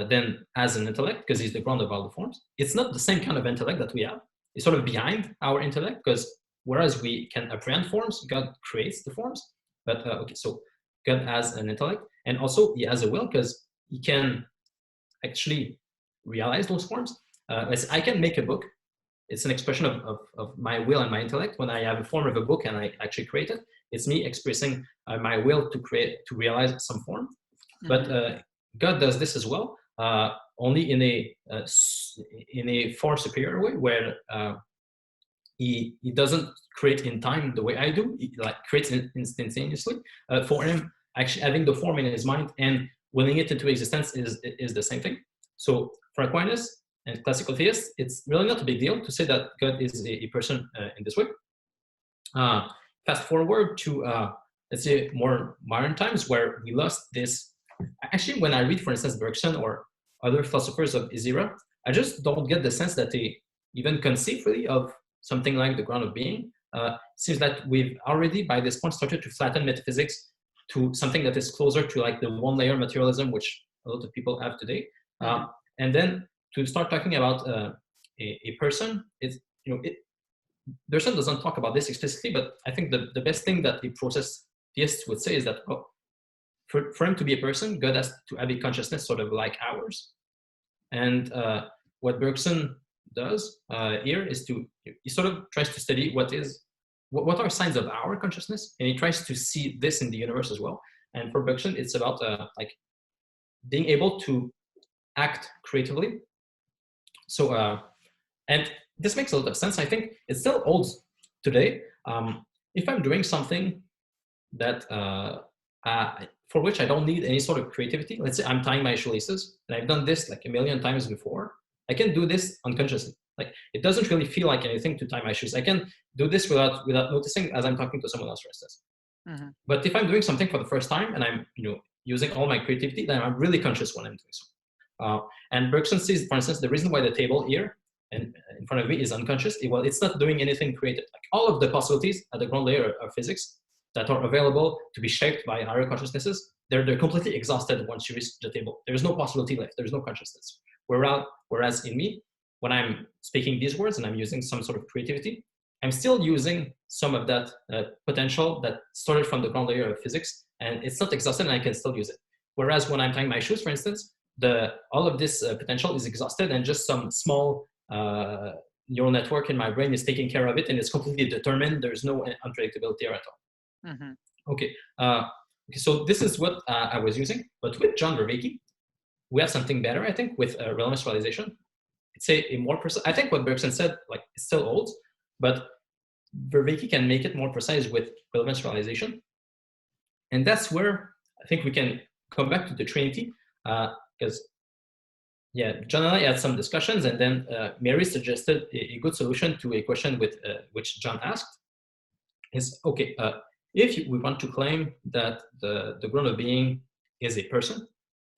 then has an intellect because he's the ground of all the forms. It's not the same kind of intellect that we have. It's sort of behind our intellect, because whereas we can apprehend forms, God creates the forms. But okay, so God has an intellect, and also he has a will, because he can actually realize those forms. I can make a book. It's an expression of my will and my intellect. When I have a form of a book and I actually create it, it's me expressing my will to realize some form. Mm-hmm. But God does this as well, only in a far superior way, where he doesn't create in time the way I do. He creates instantaneously. For him, actually having the form in his mind and willing it into existence is the same thing. So for Aquinas and classical theists, it's really not a big deal to say that God is a person in this way. Fast forward to, let's say, more modern times, where we lost this. Actually, when I read, for instance, Bergson or other philosophers of his era, I just don't get the sense that they even conceive really of something like the ground of being. Seems that we've already, by this point, started to flatten metaphysics to something that is closer to like the one-layer materialism, which a lot of people have today. And then to start talking about a person, Bergson doesn't talk about this explicitly, but I think the best thing that a process theist would say is that, for him to be a person, God has to have a consciousness sort of like ours. And what Bergson does here is he sort of tries to study what are signs of our consciousness, and he tries to see this in the universe as well. And for Bergson, it's about like being able to act creatively. So, and this makes a lot of sense. I think it still holds today. If I'm doing something that for which I don't need any sort of creativity, let's say I'm tying my shoelaces, and I've done this like a million times before, I can do this unconsciously. Like, it doesn't really feel like anything to tie my shoes. I can do this without noticing as I'm talking to someone else, for instance. Mm-hmm. But if I'm doing something for the first time and I'm using all my creativity, then I'm really conscious when I'm doing so. And Bergson sees, for instance, the reason why the table here and in front of me is unconscious, well, it's not doing anything creative. Like, all of the possibilities at the ground layer of physics that are available to be shaped by higher consciousnesses, they're completely exhausted once you reach the table. There's no possibility left. There's no consciousness. Whereas in me, when I'm speaking these words and I'm using some sort of creativity, I'm still using some of that potential that started from the ground layer of physics, and it's not exhausted, and I can still use it. Whereas when I'm tying my shoes, for instance, all of this potential is exhausted, and just some small neural network in my brain is taking care of it, and it's completely determined. There's no unpredictability at all. Mm-hmm. Okay, so this is what I was using, but with John Vervaeke, we have something better, I think, with relevance realization. It's a more precise. I think what Bergson said, like, it still holds, but Vervaeke can make it more precise with relevance realization. And that's where I think we can come back to the Trinity, because John and I had some discussions, and then Mary suggested a good solution to a question which John asked. Is, okay, if we want to claim that the ground of being is a person,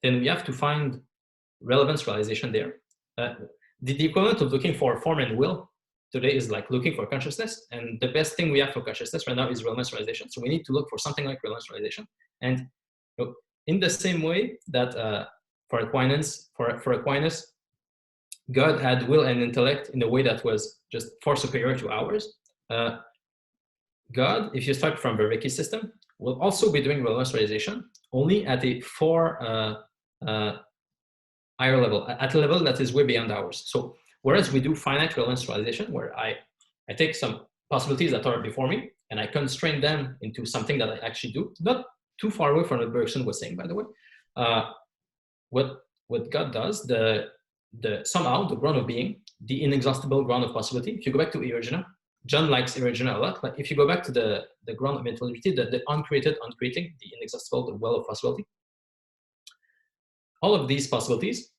then we have to find relevance realization there. The equivalent of looking for form and will today is like looking for consciousness, and the best thing we have for consciousness right now is relevance realization. So we need to look for something like relevance realization. And in the same way that for Aquinas, God had will and intellect in a way that was just far superior to ours. God, if you start from Vervaeke's system, will also be doing relevance realization, only at a far higher level, at a level that is way beyond ours. So whereas we do finite relevance realization, where I take some possibilities that are before me and I constrain them into something that I actually do, not too far away from what Bergson was saying, by the way. What God does, somehow the ground of being, the inexhaustible ground of possibility. If you go back to Eriugena, John likes Eriugena a lot. Like if you go back to the ground of intelligibility, the uncreated, uncreating, the inexhaustible, the well of possibility, all of these possibilities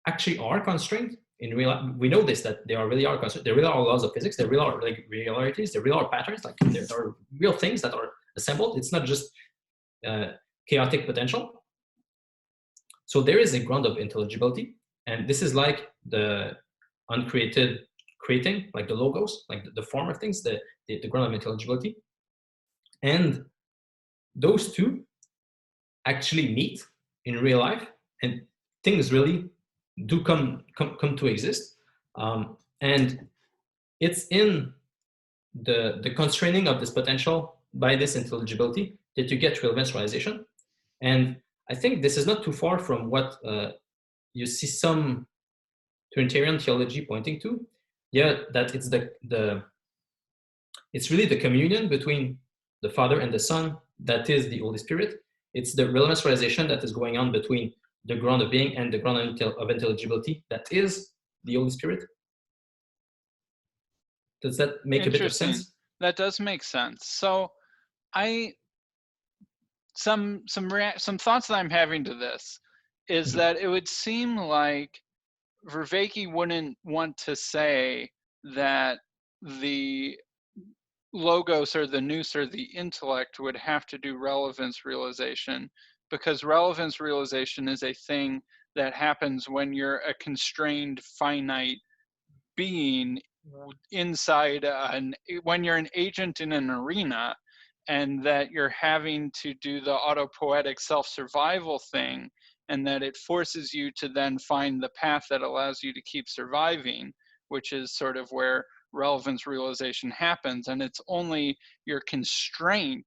actually are constrained in real life. We know this, that they really are constrained. There really are laws of physics. There really are like regularities. There really are patterns. Like there are real things that are assembled. It's not just chaotic potential. So there is a ground of intelligibility, and this is like the uncreated creating, like the logos, like the form of things, the ground of intelligibility. And those two actually meet in real life, and things really do come to exist. And it's in the constraining of this potential by this intelligibility that you get relevance realization. And I think this is not too far from what you see some Trinitarian theology pointing to. Yeah, that it's it's really the communion between the Father and the Son that is the Holy Spirit. It's the relevance realization that is going on between the ground of being and the ground of intelligibility that is the Holy Spirit. Does that make a bit of sense? That does make sense. So some thoughts that I'm having to this is that it would seem like Vervaeke wouldn't want to say that the logos or the nous or the intellect would have to do relevance realization, because relevance realization is a thing that happens when you're a constrained finite being inside when you're an agent in an arena, and that you're having to do the autopoietic self-survival thing, and that it forces you to then find the path that allows you to keep surviving, which is sort of where relevance realization happens. And it's only your constraint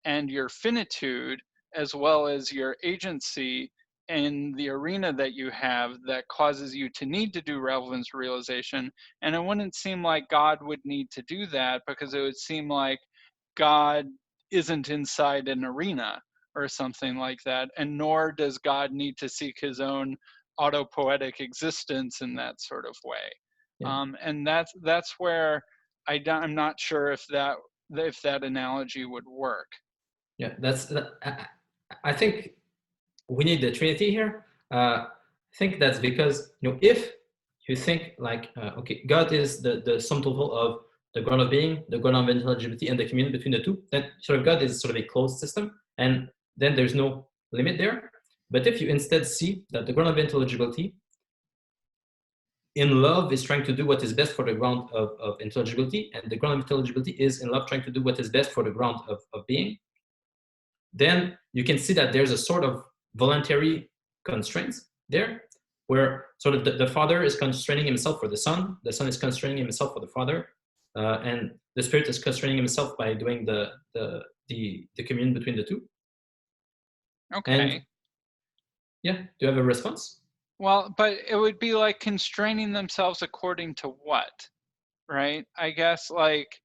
and your finitude, as well as your agency in the arena that you have, that causes you to need to do relevance realization. And it wouldn't seem like God would need to do that, because it would seem like God isn't inside an arena or something like that, and nor does God need to seek his own autopoietic existence in that sort of way. Yeah. And that's where I'm not sure if that analogy would work. Yeah, I think we need the Trinity here. I think that's because, if you think like, okay, God is the sum total of the ground of being, the ground of intelligibility, and the communion between the two, then sort of God is sort of a closed system, and then there's no limit there. But if you instead see that the ground of intelligibility in love is trying to do what is best for the ground of intelligibility, and the ground of intelligibility is in love trying to do what is best for the ground of being, then you can see that there's a sort of voluntary constraints there, where sort of the Father is constraining himself for the Son is constraining himself for the Father, and the Spirit is constraining himself by doing the communion between the two. Okay. And yeah, do you have a response? Well, but it would be like constraining themselves according to what, right? I guess like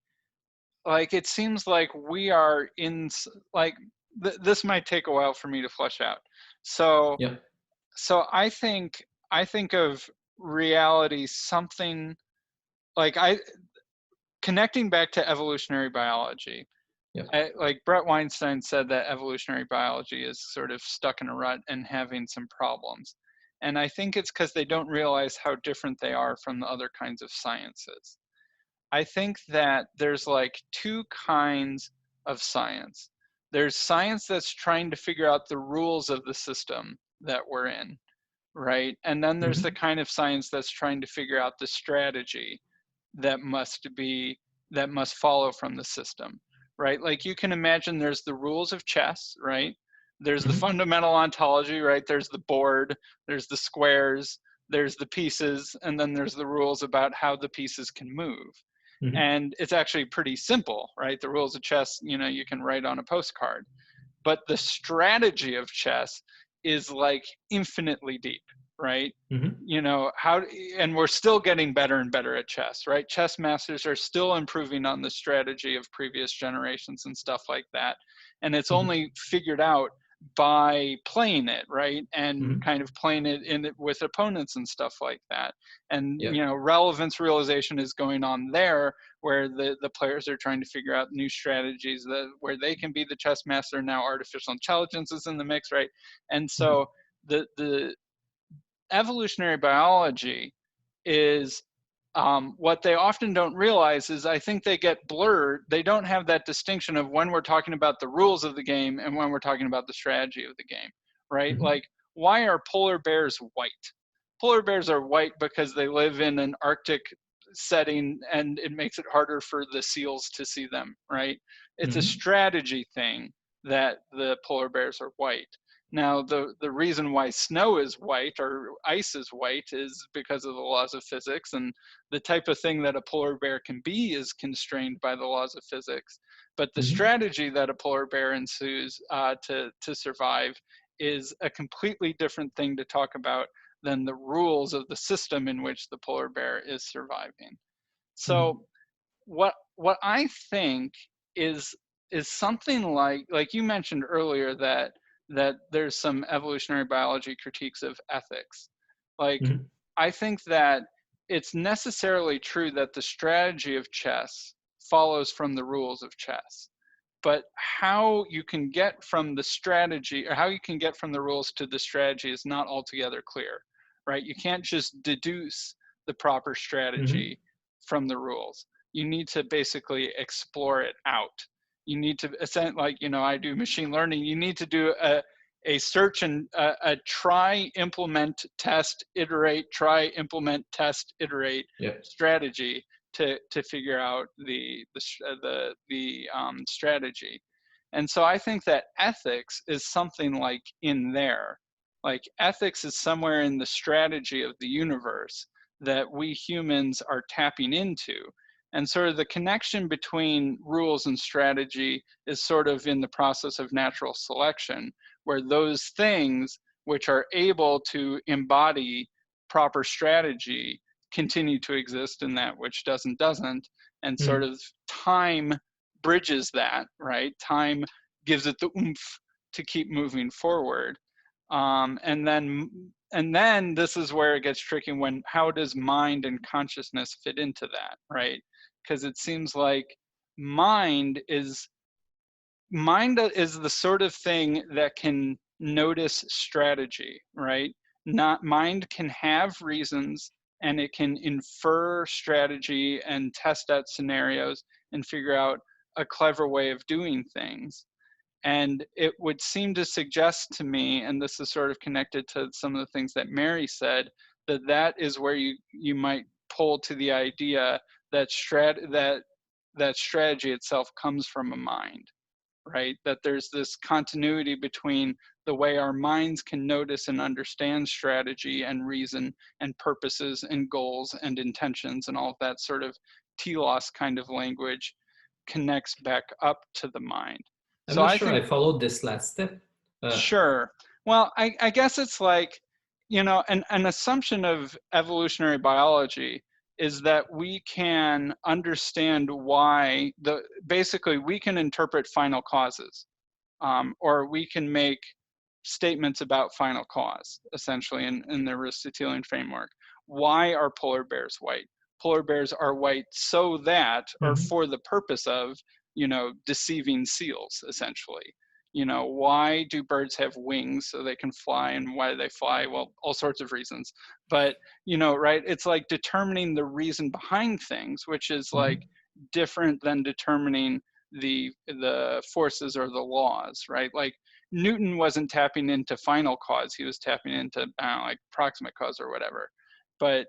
it seems like we are in like this might take a while for me to flesh out. So yeah. So I think of reality something like connecting back to evolutionary biology. Yeah. Like Brett Weinstein said that evolutionary biology is sort of stuck in a rut and having some problems. And I think it's because they don't realize how different they are from the other kinds of sciences. I think that there's like two kinds of science. There's science that's trying to figure out the rules of the system that we're in, right? And then there's the kind of science that's trying to figure out the strategy that must follow from the system, right? Like you can imagine there's the rules of chess, right? There's the fundamental ontology, right? There's the board, there's the squares, there's the pieces, and then there's the rules about how the pieces can move. And it's actually pretty simple, right? The rules of chess, you can write on a postcard. But the strategy of chess is like infinitely deep, right? And we're still getting better and better at chess, right? Chess masters are still improving on the strategy of previous generations and stuff like that. And it's only figured out by playing it, right? And Mm-hmm. kind of playing it in it with opponents and stuff like that. And, Yeah. you know, relevance realization is going on there, where the players are trying to figure out new strategies that where they can be the chess master. Now artificial intelligence is in the mix, right? And Mm-hmm. so the evolutionary biology is what they often don't realize is I think they get blurred. They don't have that distinction of when we're talking about the rules of the game and when we're talking about the strategy of the game, right? Mm-hmm. Like, why are polar bears white? Polar bears are white because they live in an Arctic setting and it makes it harder for the seals to see them, right? It's a Mm-hmm. strategy thing that the polar bears are white. Now, the reason why snow is white or ice is white is because of the laws of physics, and the type of thing that a polar bear can be is constrained by the laws of physics. But the Mm-hmm. strategy that a polar bear ensues to survive is a completely different thing to talk about than the rules of the system in which the polar bear is surviving. Mm-hmm. So what I think is something like you mentioned earlier that there's some evolutionary biology critiques of ethics. Like, Mm-hmm. I think that it's necessarily true that the strategy of chess follows from the rules of chess, but how you can get from the strategy or how you can get from the rules to the strategy is not altogether clear, right? You can't just deduce the proper Mm-hmm. strategy from the rules. You need to basically explore it out. You need to, like, you know, I do machine learning, you need to do a search and a try, implement, test, iterate, try, implement, test, iterate Yeah. strategy to figure out the strategy. And so I think that ethics is something like in there. Like, ethics is somewhere in the strategy of the universe that we humans are tapping into. And sort of the connection between rules and strategy is sort of in the process of natural selection, where those things which are able to embody proper strategy continue to exist and that which doesn't. And sort Mm-hmm. of time bridges that, right? Time gives it the oomph to keep moving forward. And then this is where it gets tricky, when how does mind and consciousness fit into that, right? Because it seems like mind is the sort of thing that can notice strategy, right? Not mind can have reasons and it can infer strategy and test out scenarios and figure out a clever way of doing things. And it would seem to suggest to me, and this is sort of connected to some of the things that Mary said, that that is where you might pull to the idea that that strategy itself comes from a mind, right? That there's this continuity between the way our minds can notice and understand strategy and reason and purposes and goals and intentions and all of that sort of telos kind of language connects back up to the mind. I'm So not I sure think, I followed this last step. sure. Well, I guess it's like, you know, an assumption of evolutionary biology is that we can understand why basically we can interpret final causes, or we can make statements about final cause, essentially, in the Aristotelian framework. Why are polar bears white? Polar bears are white so that, or Mm-hmm. for the purpose of, you know, deceiving seals, essentially. You know, why do birds have wings? So they can fly. And why do they fly? Well, all sorts of reasons. But, you know, right, it's like determining the reason behind things, which is like Mm-hmm. different than determining the forces or the laws, right? Like, Newton wasn't tapping into final cause; he was tapping into, I don't know, like proximate cause or whatever. But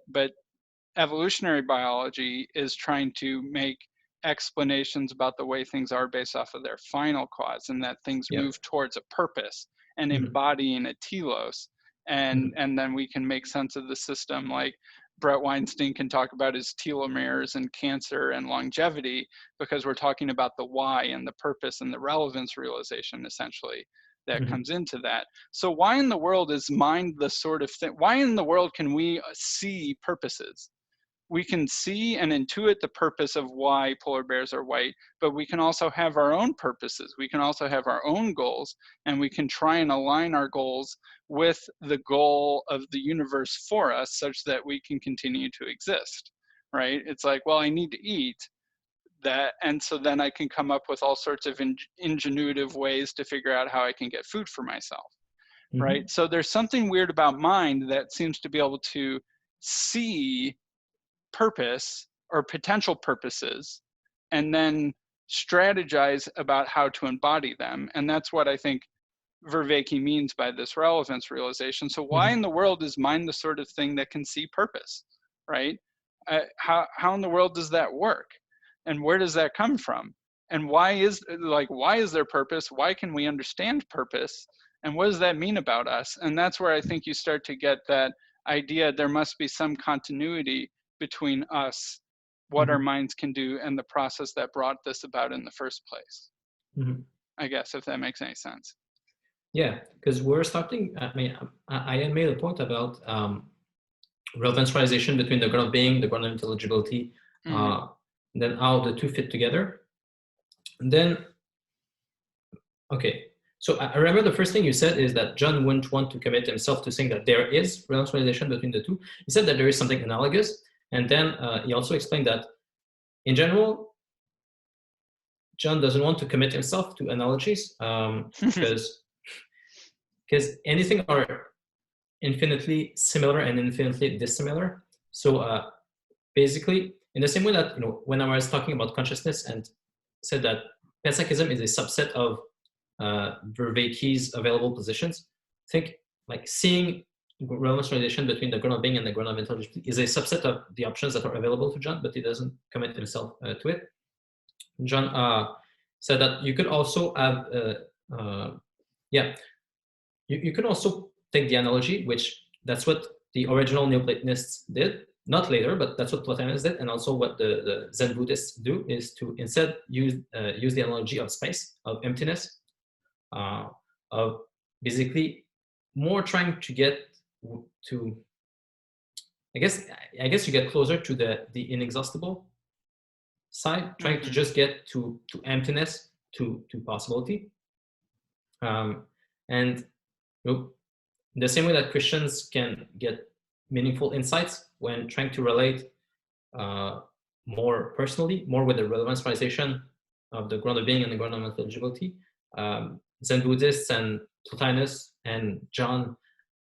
evolutionary biology is trying to make explanations about the way things are based off of their final cause, and that things Yeah. move towards a purpose and Mm-hmm. embodying a telos, Mm-hmm. and then we can make sense of the system. Like, Brett Weinstein can talk about his telomeres and cancer and longevity, because we're talking about the why and the purpose and the relevance realization, essentially, that Mm-hmm. comes into that. So why in the world is mind the sort of thing? Why in the world can we see purposes? we can see and intuit the purpose of why polar bears are white, but we can also have our own purposes. We can also have our own goals, and we can try and align our goals with the goal of the universe for us such that we can continue to exist, right? It's like, well, I need to eat that, and so then I can come up with all sorts of ingenuitive ways to figure out how I can get food for myself, right? So there's something weird about mind that seems to be able to see purpose or potential purposes and then strategize about how to embody them. And that's what I think Vervaeke means by this relevance realization. So why in the world is mind the sort of thing that can see purpose, right? How in the world does that work? And where does that come from? And why is there purpose? Why can we understand purpose? And what does that mean about us? And that's where I think you start to get that idea there must be some continuity between us, what our minds can do, and the process that brought this about in the first place. I guess, if that makes any sense. Yeah, because we're starting, I mean, I had made a point about relevance realization between the ground of being, the ground of intelligibility, then how the two fit together. And then, okay, so I remember the first thing you said is that John wouldn't want to commit himself to saying that there is relevance realization between the two. He said that there is something analogous. And then he also explained that in general, John doesn't want to commit himself to analogies because anything are infinitely similar and infinitely dissimilar. So basically, in the same way that, when I was talking about consciousness and said that Panpsychism is a subset of Vervaeke's available positions, I think like seeing relevance realization between the ground of being and the ground of intelligibility is a subset of the options that are available to John, but he doesn't commit himself to it. John said that you could also have, you could also take the analogy, which that's what the original Neoplatonists did, not later, but that's what Plotinus did, and also what the Zen Buddhists do is to instead use the analogy of space, of emptiness, of basically more trying to get to, I guess you get closer to the inexhaustible side, trying to just get to emptiness, to possibility, and the same way that Christians can get meaningful insights when trying to relate more personally, more with the relevance realization of the ground of being and the ground of intelligibility. Zen Buddhists and Plotinus and John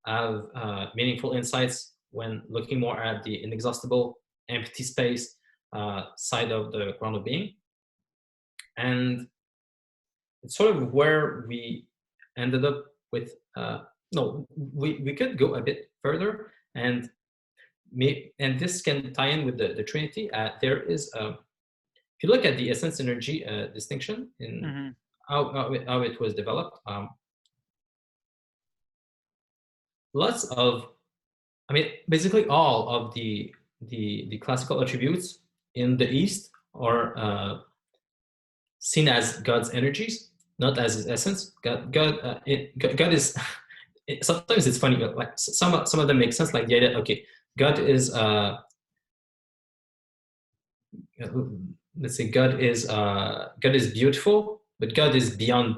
have meaningful insights when looking more at the inexhaustible empty space side of the ground of being. And it's sort of where we ended up with, we could go a bit further, and this can tie in with the Trinity. There is, if you look at the essence energy distinction in how it was developed, lots of, basically all of the classical attributes in the East are seen as God's energies, not as his essence. God is. Sometimes it's funny, but like some of them make sense. Like the idea, okay, God is. Let's say God is beautiful, but God is beyond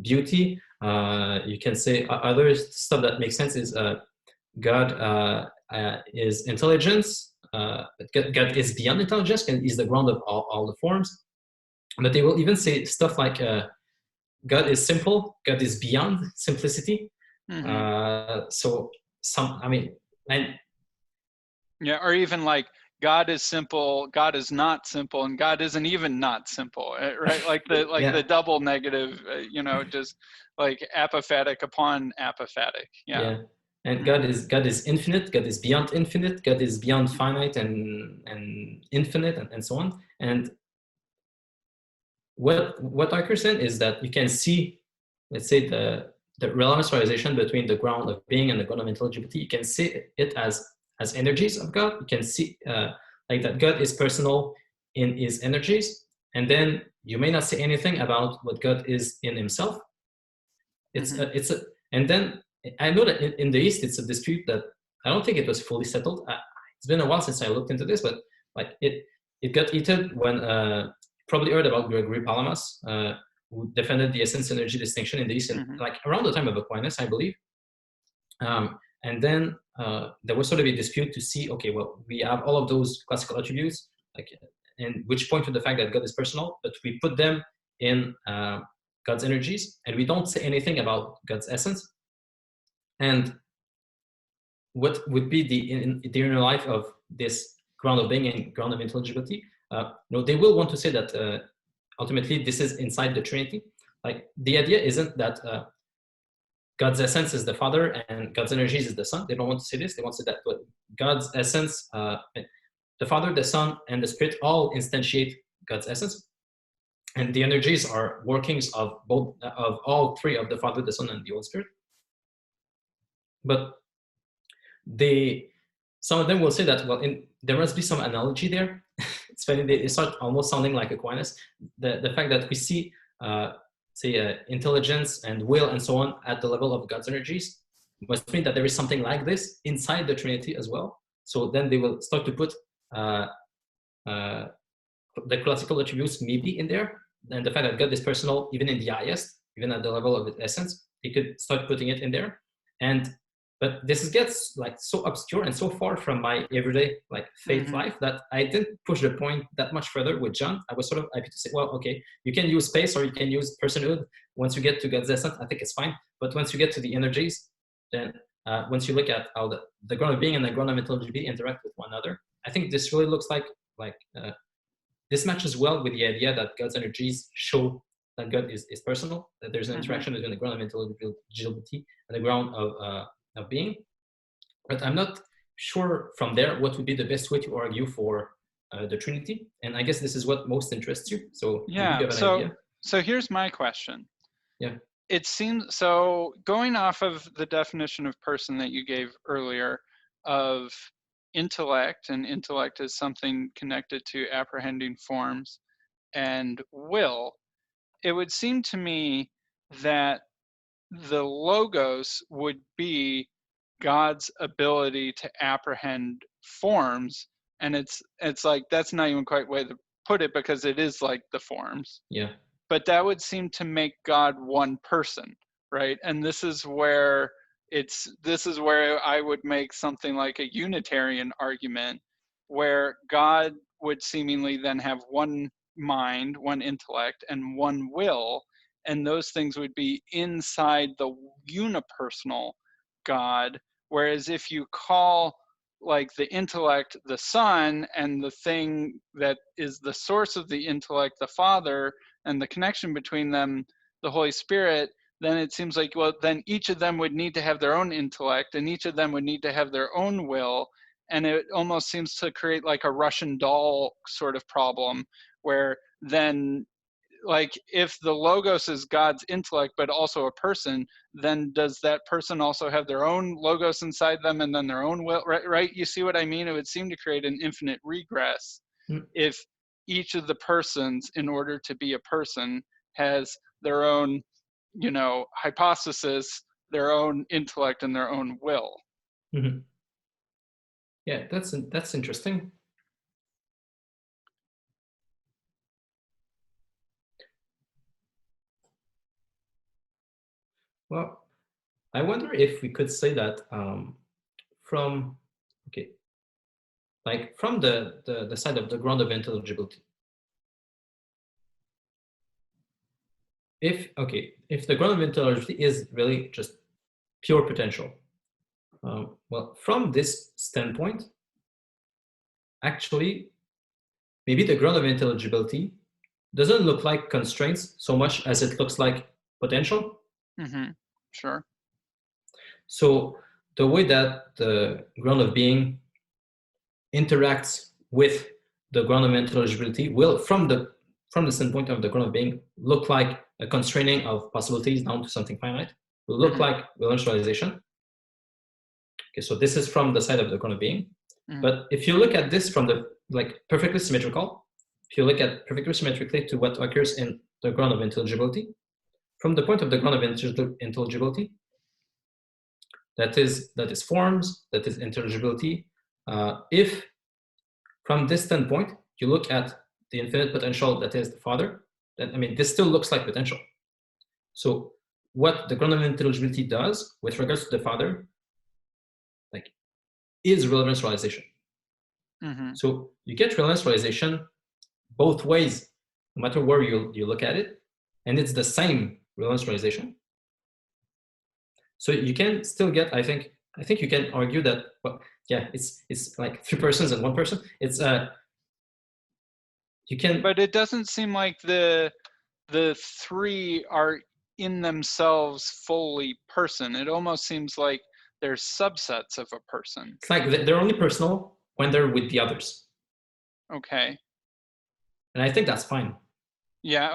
beauty. You can say other stuff that makes sense is God is intelligence. God is beyond intelligence and is the ground of all the forms. But they will even say stuff like God is simple. God is beyond simplicity. So or even like God is simple, God is not simple, and God isn't even not simple, right? Like the double negative, just like apophatic upon apophatic. Yeah. And God is infinite. God is beyond infinite. God is beyond finite and infinite, and so on. And what occurs then is that you can see, let's say, the relevance realization between the ground of being and the ground of intelligibility. You can see it as energies of God. You can see like that God is personal in his energies, and then you may not say anything about what God is in himself. And then I know that in the East it's a dispute that I don't think it was fully settled. it's been a while since I looked into this, but like it got heated when probably heard about Gregory Palamas, who defended the essence energy distinction in the East, like around the time of Aquinas, I believe. And then there was sort of a dispute to see, okay, well, we have all of those classical attributes, like, and which point to the fact that God is personal, but we put them in God's energies, and we don't say anything about God's essence. And what would be the inner life of this ground of being and ground of intelligibility? They will want to say that ultimately this is inside the Trinity. Like, the idea isn't that God's essence is the Father and God's energies is the Son. They don't want to say this. They want to say that, but God's essence, the Father, the Son, and the Spirit all instantiate God's essence, and the energies are workings of all three of the Father, the Son, and the Holy Spirit. But some of them will say that, well, there must be some analogy there. It's funny, they start almost sounding like Aquinas. The fact that we see, intelligence and will and so on at the level of God's energies must mean that there is something like this inside the Trinity as well. So then they will start to put the classical attributes maybe in there, and the fact that God is personal even in the highest, even at the level of its essence, they could start putting it in there. But this gets like so obscure and so far from my everyday like faith life that I didn't push the point that much further with John. I was sort of happy to say, well, okay, you can use space or you can use personhood. Once you get to God's essence, I think it's fine. But once you get to the energies, then once you look at how the ground of being and the ground of intelligibility interact with one another, I think this really looks like this matches well with the idea that God's energies show that God is personal, that there's an interaction between the ground of intelligibility and the ground of being. But I'm not sure from there what would be the best way to argue for the Trinity, and I guess this is what most interests you. So yeah, you have an idea. So here's my question. Yeah, it seems so. Going off of the definition of person that you gave earlier, of intellect, and intellect is something connected to apprehending forms and will, it would seem to me that the logos would be God's ability to apprehend forms, and it's like that's not even quite way to put it, because it is like the forms. Yeah. But that would seem to make God one person, right? And this is where I would make something like a Unitarian argument, where God would seemingly then have one mind, one intellect, and one will, and those things would be inside the unipersonal God. Whereas if you call like the intellect the Son, and the thing that is the source of the intellect the Father, and the connection between them the Holy Spirit, then it seems like, well, then each of them would need to have their own intellect, and each of them would need to have their own will, and it almost seems to create like a Russian doll sort of problem, where then, like, if the logos is God's intellect but also a person, then does that person also have their own logos inside them and then their own will, right? You see what I mean? It would seem to create an infinite regress if each of the persons, in order to be a person, has their own, hypothesis, their own intellect, and their own will. Yeah, that's interesting. Well, I wonder if we could say that from the side of the ground of intelligibility. If the ground of intelligibility is really just pure potential, well, from this standpoint, actually, maybe the ground of intelligibility doesn't look like constraints so much as it looks like potential. Sure. So the way that the ground of being interacts with the ground of intelligibility will, from the standpoint of the ground of being, look like a constraining of possibilities down to something finite. Will look like relationalization. Okay, so this is from the side of the ground of being. But if you look at this from the perfectly symmetrical, if you look at perfectly symmetrically to what occurs in the ground of intelligibility, from the point of the ground of intelligibility, that is forms, that is intelligibility, If from this standpoint, you look at the infinite potential that is the Father, then, I mean, this still looks like potential. So what the ground of intelligibility does with regards to the Father, like, is relevance realization. Mm-hmm. So you get relevance realization both ways, no matter where you look at it, and it's the same relevance realization. So you can still get, I think you can argue that, well, yeah, it's like 3 persons and 1 person. It's you can. But it doesn't seem like the 3 are in themselves fully person. It almost seems like they're subsets of a person. It's like they're only personal when they're with the others. Okay. And I think that's fine. Yeah,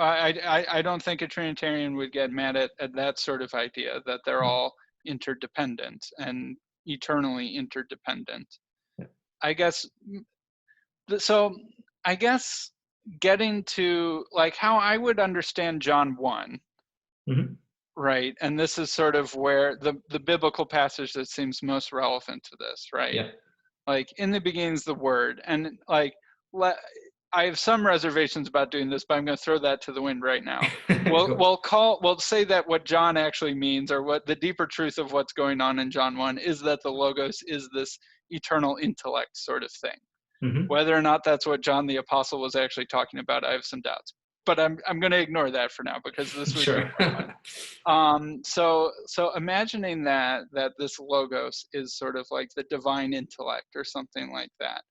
I don't think a Trinitarian would get mad at that sort of idea, that they're all interdependent and eternally interdependent. Yeah. I guess, so I guess getting to like how I would understand John 1, Mm-hmm. right? And this is sort of where the biblical passage that seems most relevant to this, right? Yeah. Like, in the beginning is the Word, and like, I have some reservations about doing this, but I'm going to throw that to the wind right now. We'll say that what John actually means, or what the deeper truth of what's going on in John 1, is that the Logos is this eternal intellect sort of thing. Mm-hmm. Whether or not that's what John the Apostle was actually talking about, I have some doubts. But I'm going to ignore that for now, because this would Sure. be more fun. So imagining that this Logos is sort of like the divine intellect or something like that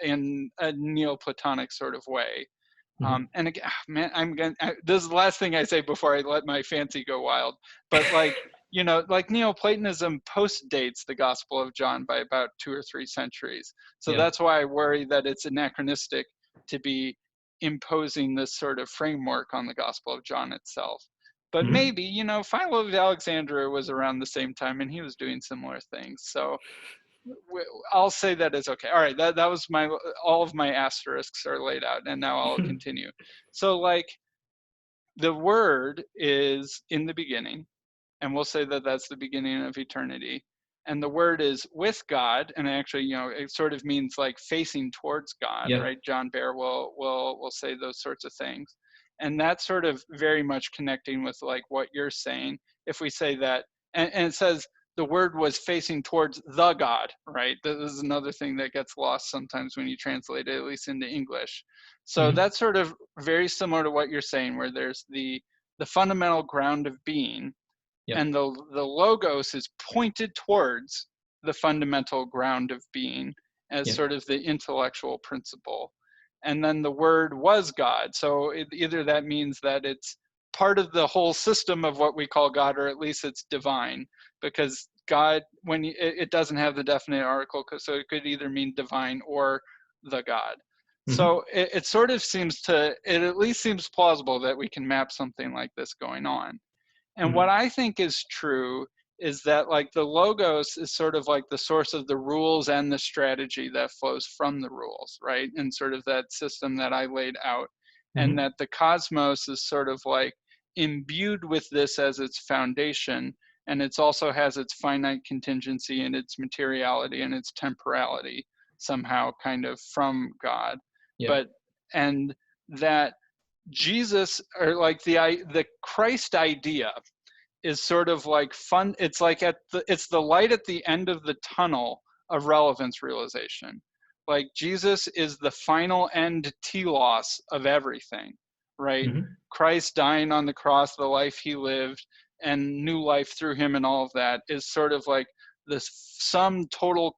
in a Neoplatonic sort of way. Mm-hmm. And again, man, this is the last thing I say before I let my fancy go wild. But like, you know, like Neoplatonism post-dates the Gospel of John by about 2 or 3 centuries. So Yeah. that's why I worry that it's anachronistic to be imposing this sort of framework on the Gospel of John itself. But Mm-hmm. maybe, you know, Philo of Alexandria was around the same time, and he was doing similar things. So I'll say that is okay. All right, that was all of my asterisks are laid out, and now I'll continue. So like, the Word is in the beginning, and we'll say that that's the beginning of eternity. And the Word is with God, and actually, you know, it sort of means like facing towards God, Yeah. right? John Bear will say those sorts of things, and that's sort of very much connecting with like what you're saying. If we say that, and it says the Word was facing towards the God, right? This is another thing that gets lost sometimes when you translate it, at least into English. So Mm-hmm. that's sort of very similar to what you're saying, where there's the fundamental ground of being, Yeah. and the Logos is pointed towards the fundamental ground of being as sort of the intellectual principle. And then the Word was God. So either that means that it's part of the whole system of what we call God, or at least it's divine, because God, when it doesn't have the definite article, so it could either mean divine or the God. Mm-hmm. So it sort of seems it at least seems plausible that we can map something like this going on. And what I think is true is that like the Logos is sort of like the source of the rules and the strategy that flows from the rules, right? And sort of that system that I laid out. And that the cosmos is sort of like imbued with this as its foundation. And it also has its finite contingency and its materiality and its temporality somehow kind of from God. Yeah. And that Jesus, or like the Christ idea, is sort of like fun. It's like it's the light at the end of the tunnel of relevance realization. Like, Jesus is the final end telos of everything, right? Mm-hmm. Christ dying on the cross, the life he lived, and new life through him, and all of that is sort of like this sum total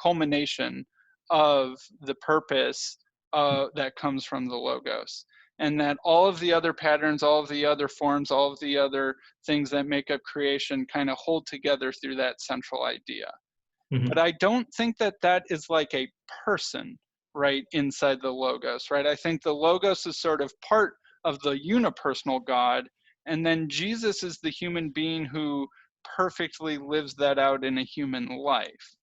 culmination of the purpose that comes from the Logos. And that all of the other patterns, all of the other forms, all of the other things that make up creation kind of hold together through that central idea. Mm-hmm. But I don't think that that is like a person, right, inside the Logos, right? I think the Logos is sort of part of the unipersonal God, and then Jesus is the human being who perfectly lives that out in a human life,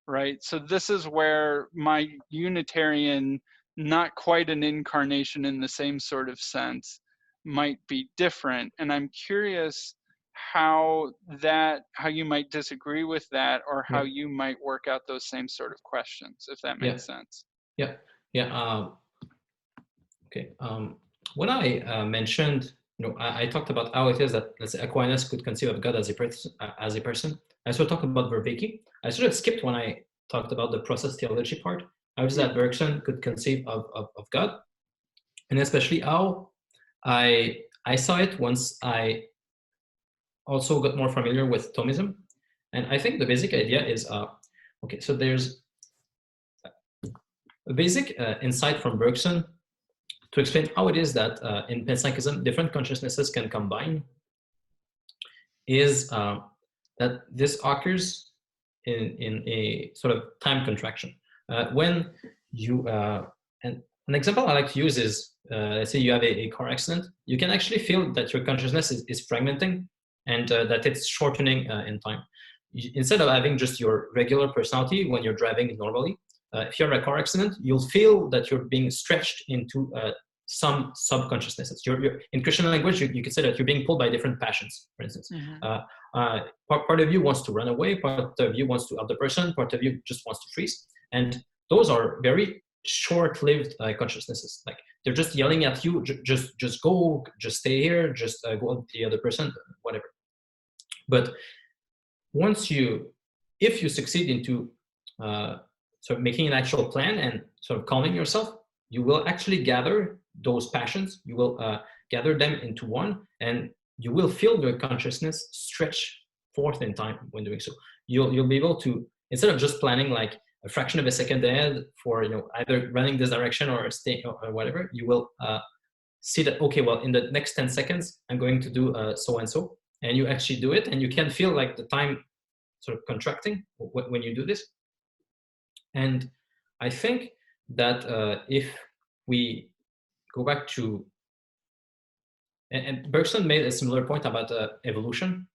right? So this is where my Unitarian, not quite an incarnation in the same sort of sense, might be different. And I'm curious how you might disagree with that, or how Yeah. you might work out those same sort of questions, if that Yeah. makes sense. Yeah. Yeah. Okay. When I mentioned, I talked about how it is that, let's say, Aquinas could conceive of God as a person. I also talked about Vervaeke. I sort of skipped when I talked about the process theology part. I was that Bergson could conceive of God, and especially how I saw it once I also got more familiar with Thomism. And I think the basic idea is, okay, so there's a basic insight from Bergson to explain how it is that in Panpsychism, different consciousnesses can combine, is that this occurs in a sort of time contraction. When you, and an example I like to use is, let's say you have a car accident, you can actually feel that your consciousness is fragmenting, and that it's shortening in time. Instead of having just your regular personality when you're driving normally, if you're in a car accident, you'll feel that you're being stretched into some subconsciousnesses. In Christian language, you could say that you're being pulled by different passions, for instance. Part of you wants to run away, part of you wants to help the person, part of you just wants to freeze. And those are very short-lived consciousnesses. Like, they're just yelling at you, just go, just stay here, just go with the other person, whatever. But if you succeed into sort of making an actual plan and sort of calming yourself, you will actually gather those passions, you will gather them into one, and you will feel your consciousness stretch forth in time when doing so. You'll be able to, instead of just planning like a fraction of a second ahead for either running this direction or staying or whatever, you will see that, okay, well, in the next 10 seconds, I'm going to do so and so, and you actually do it, and you can feel like the time sort of contracting when you do this. And I think that if we go back to, and Bergson made a similar point about evolution.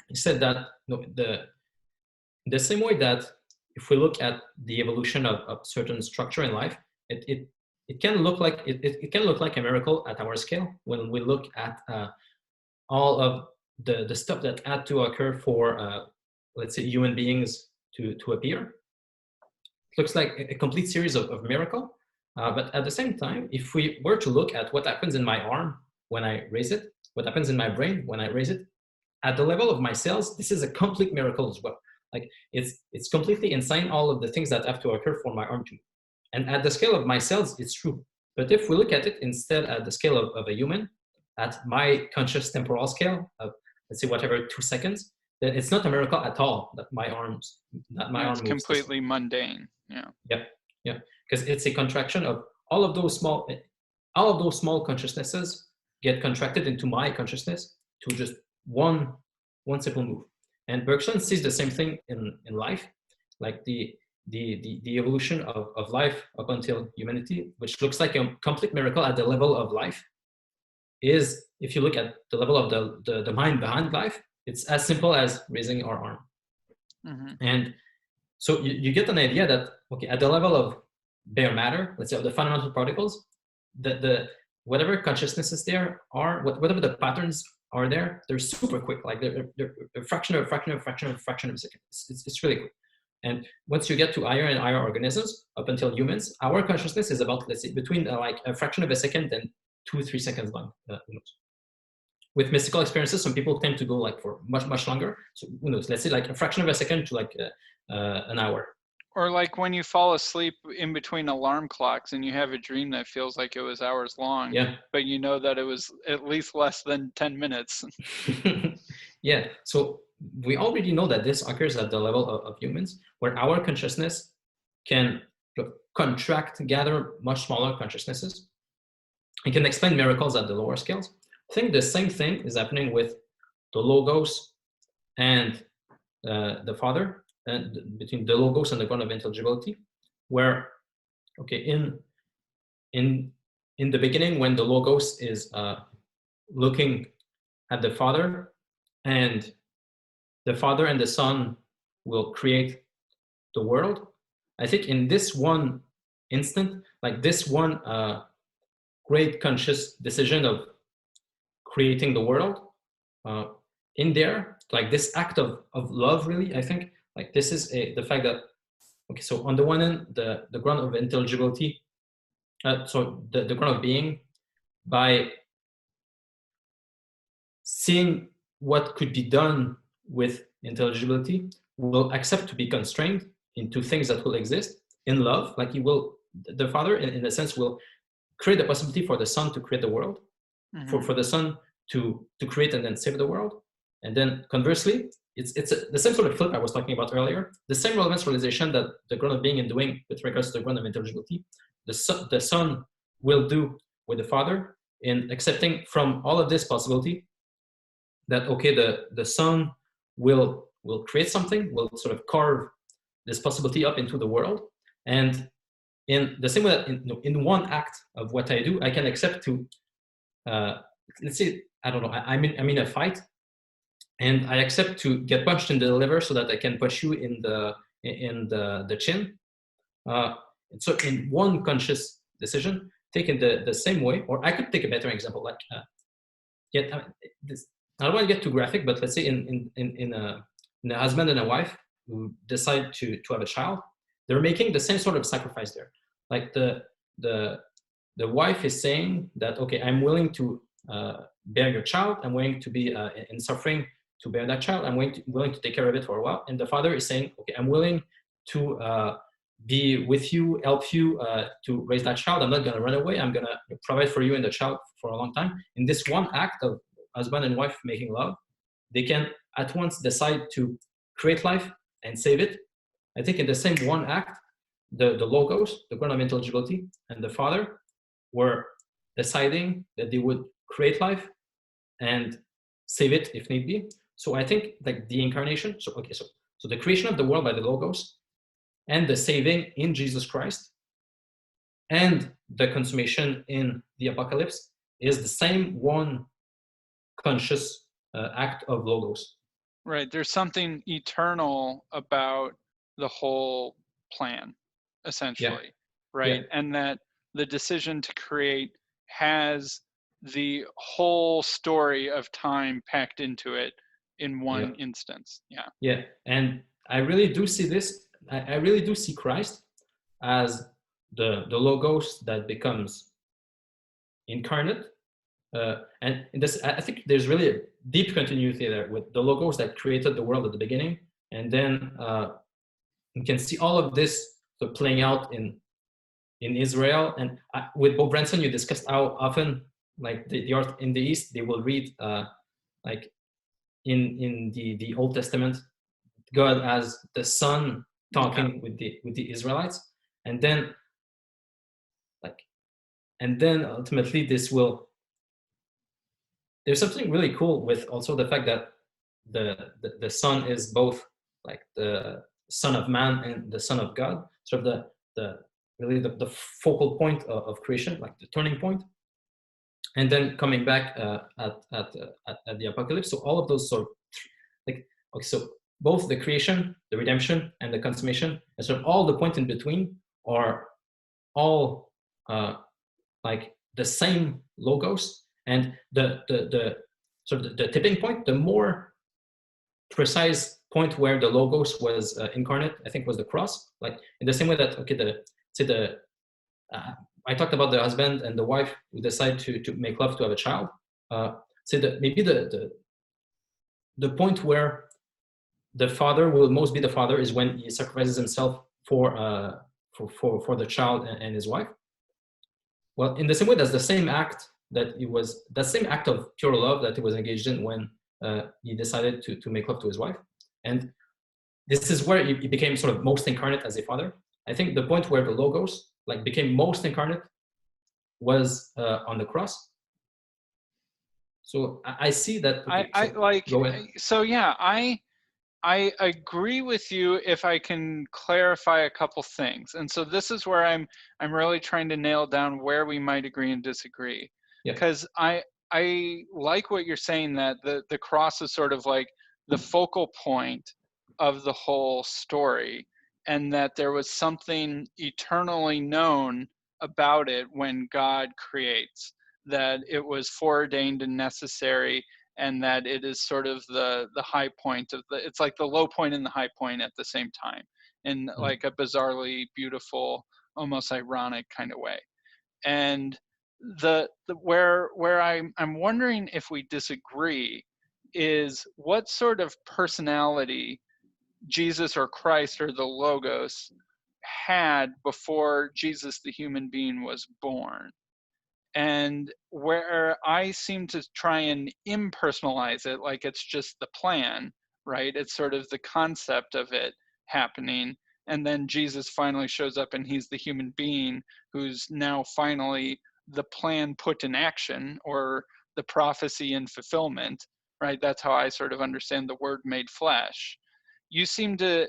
He said that the same way that if we look at the evolution of certain structure in life, it can look like it can look like a miracle at our scale when we look at all of the stuff that had to occur for let's say human beings to appear. It looks like a complete series of miracle. But at the same time, if we were to look at what happens in my arm when I raise it, what happens in my brain when I raise it, at the level of my cells, this is a complete miracle as well. Like, it's completely insane, all of the things that have to occur for my arm to move. And at the scale of my cells, it's true. But if we look at it instead at the scale of a human, at my conscious temporal scale of, let's say, whatever, 2 seconds, then it's not a miracle at all that my arm moves. It's completely mundane. Yeah, because it's a contraction of all of those small consciousnesses get contracted into my consciousness to just one simple move. And Bergson sees the same thing in life, like the evolution of life up until humanity, which looks like a complete miracle at the level of life, is, if you look at the level of the mind behind life, it's as simple as raising our arm. And so you get an idea that, okay, at the level of bare matter, let's say, of the fundamental particles, the whatever consciousnesses there are, whatever the patterns are there, they're super quick. Like, they're a fraction of a fraction of a fraction of a fraction of a second. It's really quick. And once you get to higher and higher organisms, up until humans, our consciousness is about, let's say, between like a fraction of a second and 2-3 seconds long. With mystical experiences, some people tend to go like for much longer. So who knows? Let's say like a fraction of a second to like an hour. Or like when you fall asleep in between alarm clocks and you have a dream that feels like it was hours long, but you know that it was at least less than 10 minutes. Yeah, so we already know that this occurs at the level of humans, where our consciousness can contract, gather much smaller consciousnesses. It can explain miracles at the lower scales. I think the same thing is happening with the Logos and the Father, and between the Logos and the ground of intelligibility, where, okay, in the beginning, when the Logos is looking at the Father, and the Father and the Son will create the world, I think in this one instant, like this one great conscious decision of creating the world, in there, like this act of love, really, I think, like this is the fact that, okay, so on the one hand, the ground of intelligibility, so the ground of being, by seeing what could be done with intelligibility, will accept to be constrained into things that will exist in love. Like the Father, in a sense, will create the possibility for the Son to create the world, for the Son to create and then save the world. And then conversely, it's the same sort of flip I was talking about earlier, the same relevance realization that the ground of being and doing with regards to the ground of intelligibility, the Son will do with the Father in accepting from all of this possibility that, okay, the Son will create something, will sort of carve this possibility up into the world. And in the same way that in one act of what I do, I can accept to, let's say, I don't know, I'm in a fight, and I accept to get punched in the liver so that I can punch you in the chin. And so in one conscious decision, taken the same way, or I could take a better example, like, I don't want to get too graphic, but let's say in a husband and a wife who decide to have a child, they're making the same sort of sacrifice there. Like the wife is saying that, okay, I'm willing to bear your child. I'm willing to be in suffering to bear that child. I'm willing to take care of it for a while. And the father is saying, okay, I'm willing to be with you, help you to raise that child. I'm not going to run away. I'm going to provide for you and the child for a long time. In this one act of husband and wife making love, they can at once decide to create life and save it. I think in the same one act, the logos, the ground of intelligibility, and the Father were deciding that they would create life and save it if need be. So I think like the incarnation, so the creation of the world by the logos, and the saving in Jesus Christ, and the consummation in the apocalypse is the same one conscious act of logos. Right. There's something eternal about the whole plan, essentially. Yeah. Right. Yeah. And that the decision to create has the whole story of time packed into it in one instance. Yeah. Yeah. And I really do see this. I really do see Christ as the logos that becomes incarnate. And in this, I think there's really a deep continuity there with the logos that created the world at the beginning. And then you can see all of this playing out in Israel. And with Beau Branson, you discussed how often, like the art in the East, they will read like in the Old Testament, God as the Son talking with the Israelites, and then ultimately this will. There's something really cool with also the fact that the Son is both like the Son of Man and the Son of God, sort of the focal point of creation, like the turning point, and then coming back at the apocalypse. So all of those sort of like, okay, so both the creation, the redemption, and the consummation, and sort of all the point in between are all like the same logos. And the sort of the tipping point, the more precise point where the logos was incarnate, I think was the cross. Like in the same way that, okay, I talked about the husband and the wife who decide to make love to have a child. Say that maybe the point where the father will most be the father is when he sacrifices himself for the child and his wife. Well, in the same way, that's the same act that same act of pure love that he was engaged in when he decided to make love to his wife. And this is where he became sort of most incarnate as a father. I think the point where the logos like became most incarnate was on the cross. So I see that. Okay, I like, go ahead. So yeah, I agree with you if I can clarify a couple things. And so this is where I'm really trying to nail down where we might agree and disagree. Because I like what you're saying, that the cross is sort of like the focal point of the whole story, and that there was something eternally known about it when God creates, that it was foreordained and necessary, and that it is sort of the high point of it's like the low point and the high point at the same time, in like a bizarrely beautiful, almost ironic kind of way. And where I'm wondering if we disagree is what sort of personality Jesus or Christ or the Logos had before Jesus the human being was born. And where I seem to try and impersonalize it, like it's just the plan, right? It's sort of the concept of it happening. And then Jesus finally shows up and he's the human being who's now finally the plan put in action, or the prophecy in fulfillment, right? That's how I sort of understand the word made flesh. You seem to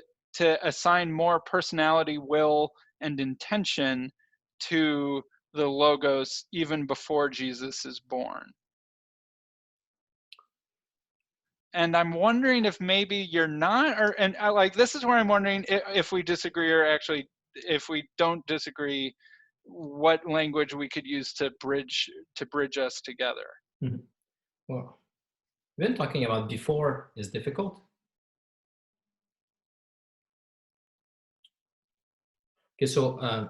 assign more personality, will, and intention to the Logos even before Jesus is born. And I'm wondering if maybe you're not, or and like this is where I'm wondering if we disagree, or actually if we don't disagree, what language we could use to bridge us together. Mm-hmm. Well, even talking about before is difficult. Okay, so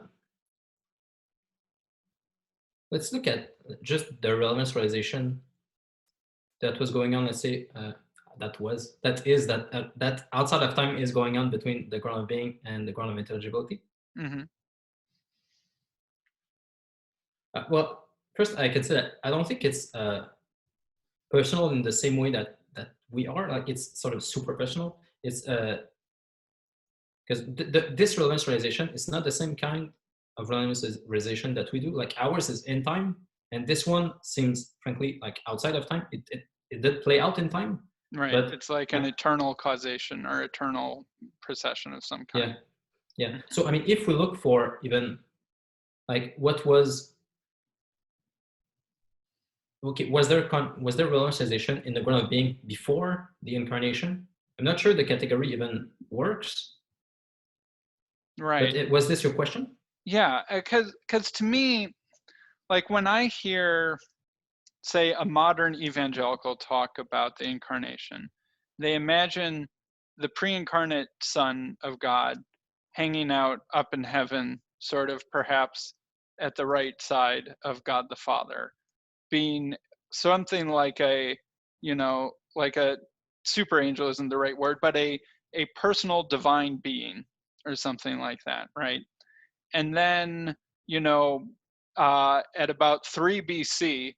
let's look at just the relevance realization that was going on. Let's say that outside of time is going on between the ground of being and the ground of intelligibility. Mm-hmm. Well, first I can say that I don't think it's personal in the same way that we are. Like it's sort of super personal. It's because this relevance realization is not the same kind of relevance realization that we do. Like ours is in time, and this one seems frankly like outside of time. It did play out in time, right? But it's like an eternal causation or eternal procession of some kind. Yeah. So I mean, if we look for even like what was okay, was there relationization in the ground of being before the incarnation? I'm not sure the category even works. Right. But was this your question? Yeah, because to me, like when I hear, say, a modern evangelical talk about the incarnation, they imagine the pre-incarnate Son of God hanging out up in heaven, sort of perhaps at the right side of God the Father, being something like a, like a super angel isn't the right word, but a personal divine being or something like that, right? And then, at about 3 BC,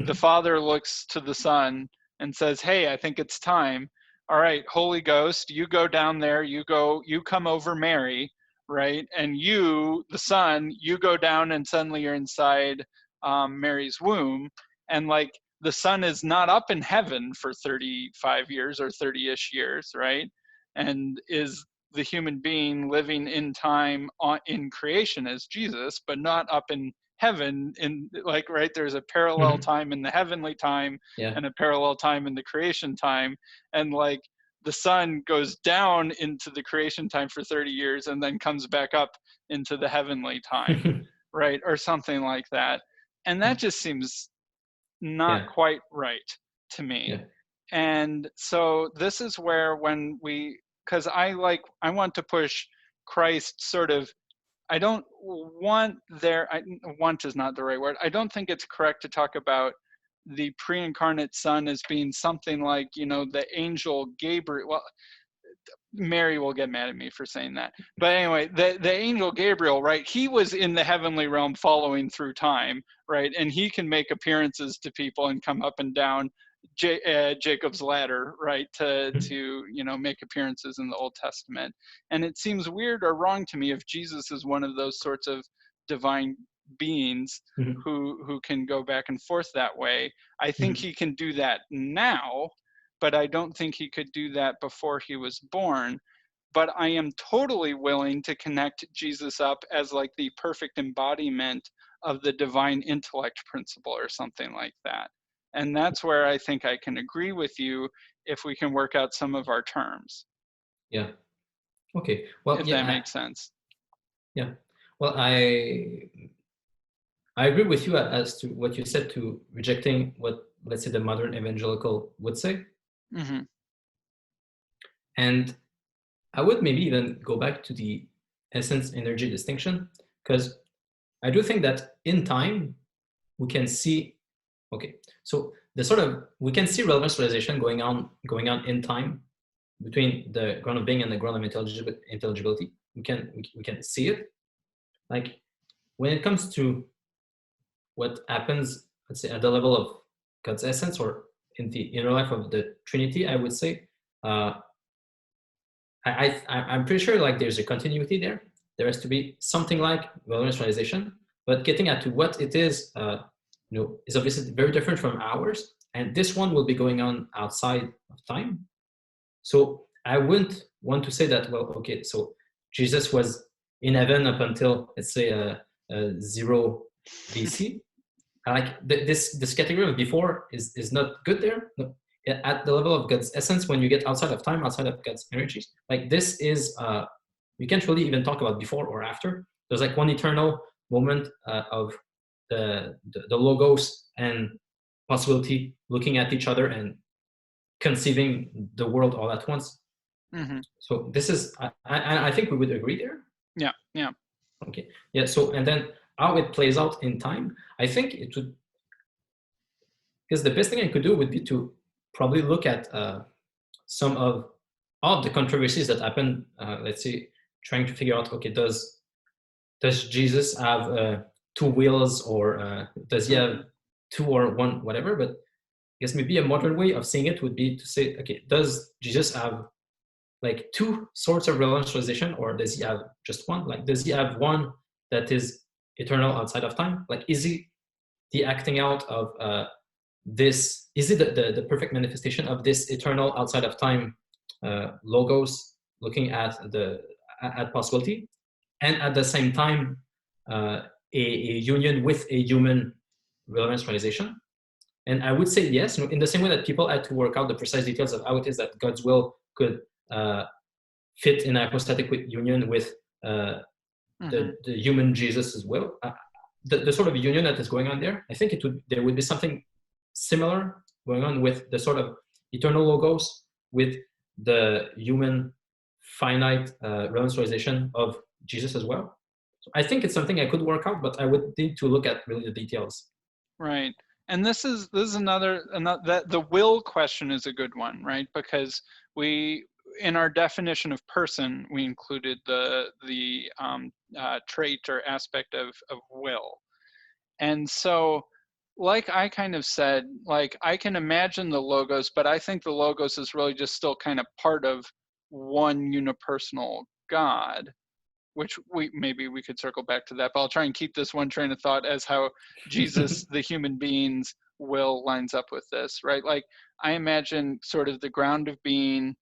the Father looks to the Son and says, hey, I think it's time. All right, Holy Ghost, you go down there, you come over Mary, right? And you, the Son, you go down and suddenly you're inside Mary's womb. And like the Son is not up in heaven for 35 years or 30-ish years, right? And is the human being living in time in creation as Jesus, but not up in heaven, in like, right, there's a parallel time in the heavenly time and a parallel time in the creation time, and like the Son goes down into the creation time for 30 years and then comes back up into the heavenly time, right, or something like that. And that just seems not quite right to me. And so this is where, when because I want to push Christ sort of, I don't want want is not the right word. I don't think it's correct to talk about the pre-incarnate Son as being something like, the angel Gabriel. Well, Mary will get mad at me for saying that. But anyway, the angel Gabriel, right? He was in the heavenly realm following through time, right? And he can make appearances to people and come up and down Jacob's ladder, right? To make appearances in the Old Testament. And it seems weird or wrong to me if Jesus is one of those sorts of divine beings who can go back and forth that way. I think he can do that now, but I don't think he could do that before he was born. But I am totally willing to connect Jesus up as like the perfect embodiment of the divine intellect principle or something like that. And that's where I think I can agree with you if we can work out some of our terms. Yeah. Okay. Well, if that makes sense. Yeah. Well, I I agree with you as to what you said to rejecting what, let's say, the modern evangelical would say. Mm-hmm. And I would maybe even go back to the essence-energy distinction, because I do think that in time, we can see, okay, so we can see relevance realization going on in time between the ground of being and the ground of intelligibility. We can see it. Like, when it comes to what happens, let's say, at the level of God's essence or in the inner life of the Trinity, I would say, I'm pretty sure like there's a continuity there. There has to be something like relevance realization, but getting at to what it is, is obviously very different from ours. And this one will be going on outside of time. So I wouldn't want to say that, well, okay, so Jesus was in heaven up until, let's say, 0 BC. Like this category of before is not good there. No. At the level of God's essence, when you get outside of time, outside of God's energies, like this is, you can't really even talk about before or after. There's like one eternal moment of the logos and possibility looking at each other and conceiving the world all at once. Mm-hmm. So this is, I think we would agree there. Yeah, yeah. Okay, yeah. So, and then how it plays out in time, I think it would, because the best thing I could do would be to probably look at some of all of the controversies that happen. Let's say, trying to figure out, okay, does Jesus have 2 wheels, or does he have 2 or 1, whatever? But I guess maybe a modern way of seeing it would be to say, okay, does Jesus have like 2 sorts of relevance realization, or does he have just one? Like, does he have one that is eternal outside of time? Like, is he the acting out of this? Is it the perfect manifestation of this eternal outside of time logos looking at possibility, and at the same time a union with a human relevance realization? And I would say yes, in the same way that people had to work out the precise details of how it is that God's will could fit in a hypostatic union with the human Jesus as well. The sort of union that is going on there, I think there would be something similar going on with the sort of eternal logos with the human finite relevance realization of Jesus as well. So I think it's something I could work out, but I would need to look at really the details. Right. And this is another that the will question is a good one, right? Because we, in our definition of person, we included the trait or aspect of will. And so, like I kind of said, like I can imagine the logos, but I think the logos is really just still kind of part of one unipersonal God, which maybe we could circle back to that, but I'll try and keep this one train of thought as how Jesus, the human being's will, lines up with this, right? Like I imagine sort of the ground of being,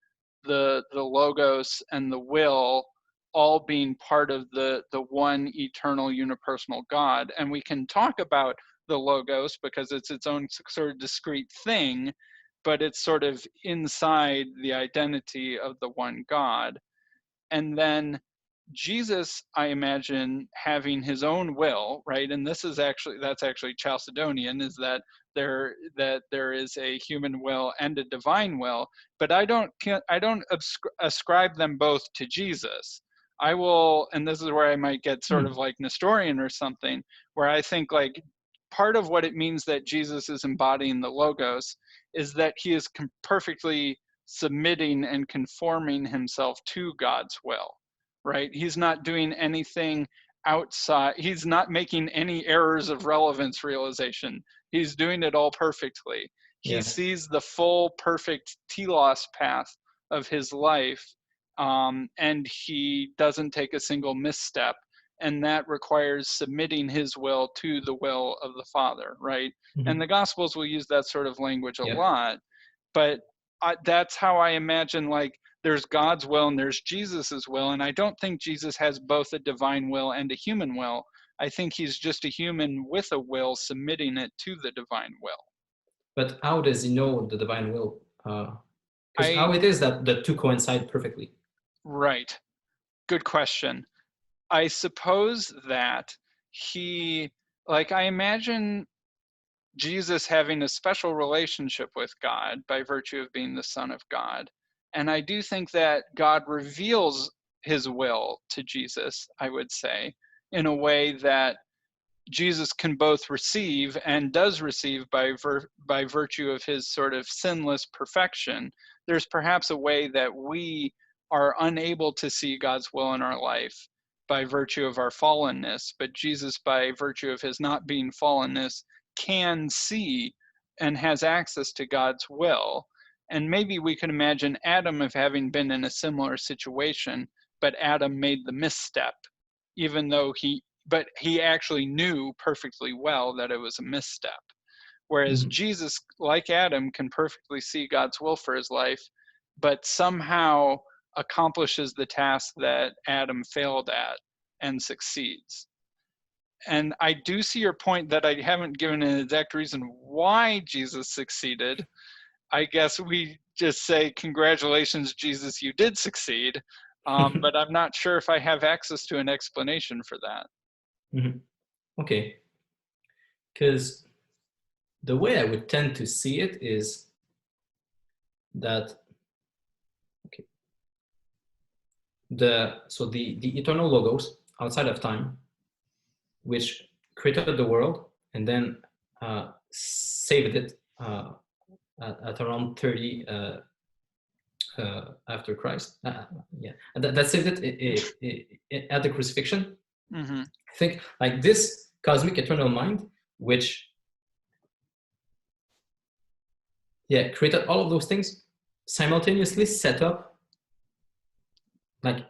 the logos, and the will all being part of the one eternal unipersonal God. And we can talk about the logos because it's its own sort of discrete thing, but it's sort of inside the identity of the one God. And then Jesus, I imagine, having his own will, right? And that's actually Chalcedonian, is that there is a human will and a divine will, but I don't ascribe them both to Jesus. I will, and this is where I might get sort of like Nestorian or something, where I think like part of what it means that Jesus is embodying the Logos is that he is perfectly submitting and conforming himself to God's will, right? He's not doing anything outside. He's not making any errors of relevance realization. He's doing it all perfectly. He sees the full perfect telos path of his life, and he doesn't take a single misstep. And that requires submitting his will to the will of the Father, right? And the Gospels will use that sort of language a lot. But that's how I imagine, like, there's God's will and there's Jesus's will. And I don't think Jesus has both a divine will and a human will. I think he's just a human with a will submitting it to the divine will. But how does he know the divine will? Because how it is that the two coincide perfectly? Right. Good question. I suppose that he like I imagine Jesus having a special relationship with God by virtue of being the Son of God. And I do think that God reveals his will to Jesus, I would say, in a way that Jesus can both receive and does receive by virtue of his sort of sinless perfection. There's perhaps a way that we are unable to see God's will in our life by virtue of our fallenness, but Jesus, by virtue of his not being fallenness, can see and has access to God's will. And maybe we could imagine Adam of having been in a similar situation, but Adam made the misstep, even though but he actually knew perfectly well that it was a misstep. Whereas Mhm. Jesus, like Adam, can perfectly see God's will for his life, but somehow accomplishes the task that Adam failed at and succeeds. And I do see your point that I haven't given an exact reason why Jesus succeeded. I guess we just say, congratulations, Jesus, you did succeed. But I'm not sure if I have access to an explanation for that. Mhm. Okay, because the way I would tend to see it is that okay, the eternal logos outside of time, which created the world and then saved it at around 30 after Christ. Yeah, and that saved it at the crucifixion. Mm-hmm. I think like this cosmic eternal mind, which created all of those things, simultaneously set up like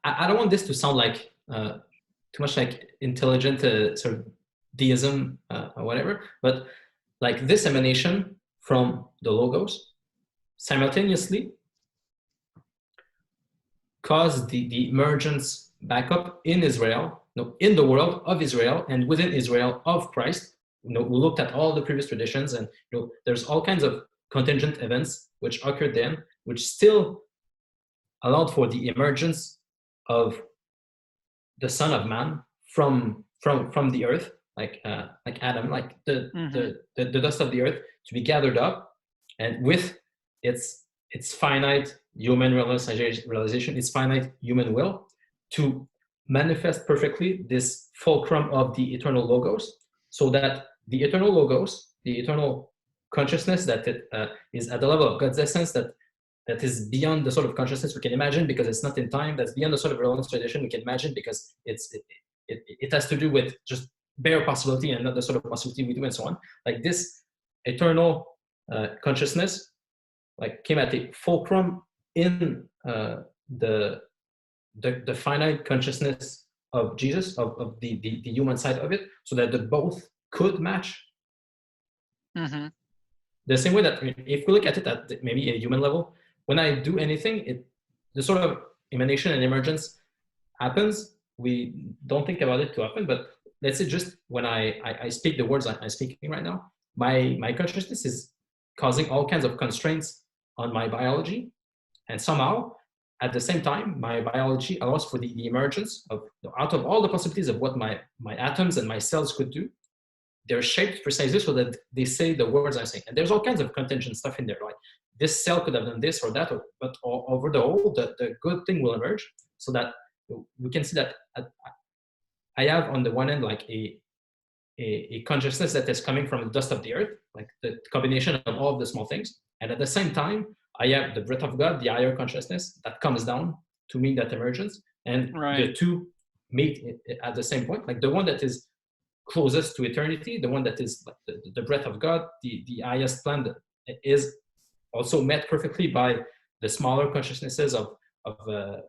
I don't want this to sound like too much like intelligent sort of deism or whatever, but like this emanation from the logos simultaneously caused the emergence back up in Israel, in the world of Israel and within Israel of Christ. We looked at all the previous traditions, and there's all kinds of contingent events which occurred then, which still allowed for the emergence of the Son of Man from the earth, like Adam, like Mm-hmm. the dust of the earth, to be gathered up, and with its finite human realization, its finite human will, to manifest perfectly this fulcrum of the eternal logos, so that the eternal logos, the eternal consciousness that is at the level of God's essence, that is beyond the sort of consciousness we can imagine because it's not in time, that's beyond the sort of relevance tradition we can imagine because it has to do with just bare possibility and not the sort of possibility we do and so on. Like this eternal consciousness like came at a fulcrum in the finite consciousness of Jesus, of the human side of it, so that the both could match. Mm-hmm. The same way that if we look at it at maybe a human level, when I do anything, the sort of emanation and emergence happens. We don't think about it too often, but let's say just when I speak the words I'm speaking right now, my consciousness is causing all kinds of constraints on my biology, and somehow at the same time my biology allows for the emergence of, out of all the possibilities of what my atoms and my cells could do, they're shaped precisely so that they say the words I'm saying. And there's all kinds of contingent stuff in there, like this cell could have done this or that, but over the whole, the good thing will emerge, so that we can see that I have on the one end like a consciousness that is coming from the dust of the earth, like the combination of all of the small things. And at the same time, I have the breath of God, the higher consciousness that comes down to meet that emergence. And Right. the two meet at the same point. Like the one that is closest to eternity, the one that is like the breath of God, the highest plan that is also met perfectly by the smaller consciousnesses of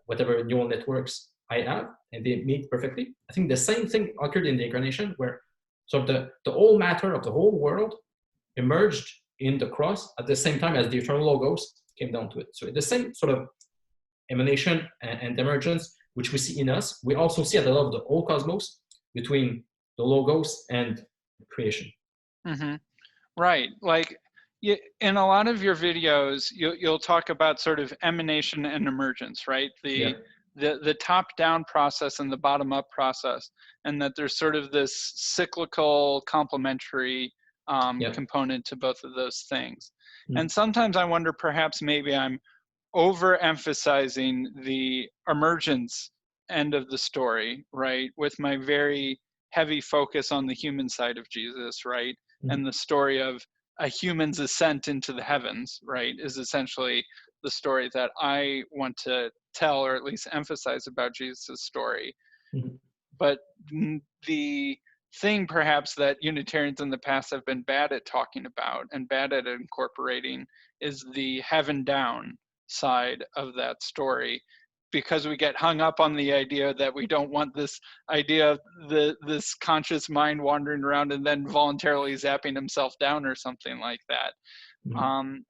whatever neural networks I have, and they meet perfectly. I think the same thing occurred in the incarnation, where so the whole matter of the whole world emerged in the cross at the same time as the eternal logos came down to it. So the same sort of emanation and emergence which we see in us, we also see at the level of the whole cosmos between the logos and creation. Mm-hmm. Right. Like in a lot of your videos, you'll talk about sort of emanation and emergence, right? Yeah. the top-down process and the bottom-up process, and that there's sort of this cyclical complementary component to both of those things. And sometimes I wonder, perhaps maybe I'm overemphasizing the emergence end of the story, right, with my very heavy focus on the human side of Jesus, right, and the story of a human's ascent into the heavens, right, is essentially the story that I want to tell, or at least emphasize about Jesus' story. But the thing perhaps that Unitarians in the past have been bad at talking about and bad at incorporating is the heaven down side of that story, because we get hung up on the idea that we don't want this idea of this conscious mind wandering around and then voluntarily zapping himself down or something like that.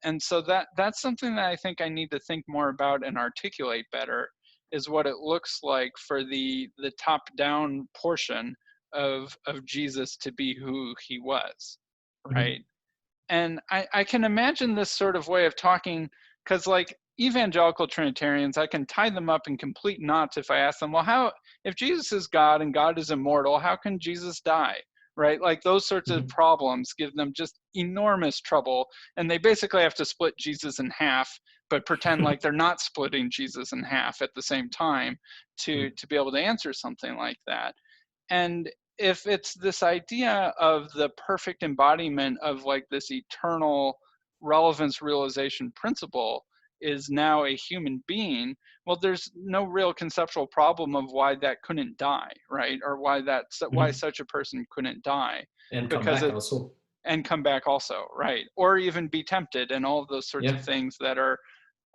And so that's something that I think I need to think more about and articulate better, is what it looks like for the top-down portion of Jesus to be who he was, right? And I can imagine this sort of way of talking, because like evangelical Trinitarians, I can tie them up in complete knots if I ask them, well, if Jesus is God and God is immortal, how can Jesus die? Right? Like those sorts of problems give them just enormous trouble. And they basically have to split Jesus in half, but pretend like they're not splitting Jesus in half at the same time to be able to answer something like that. And if it's this idea of the perfect embodiment of like this eternal relevance realization principle is now a human being, well, there's no real conceptual problem of why that couldn't die, right? Or why why such a person couldn't die. And come back also. And come back also, right? Or even be tempted, and all of those sorts of things that are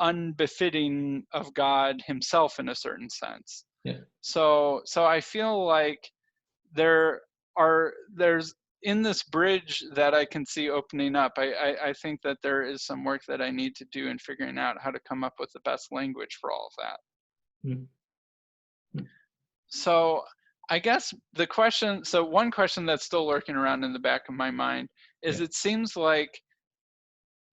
unbefitting of God himself in a certain sense. So I feel like there's in this bridge that I can see opening up, I think that there is some work that I need to do in figuring out how to come up with the best language for all of that. So I guess one question that's still lurking around in the back of my mind is, it seems like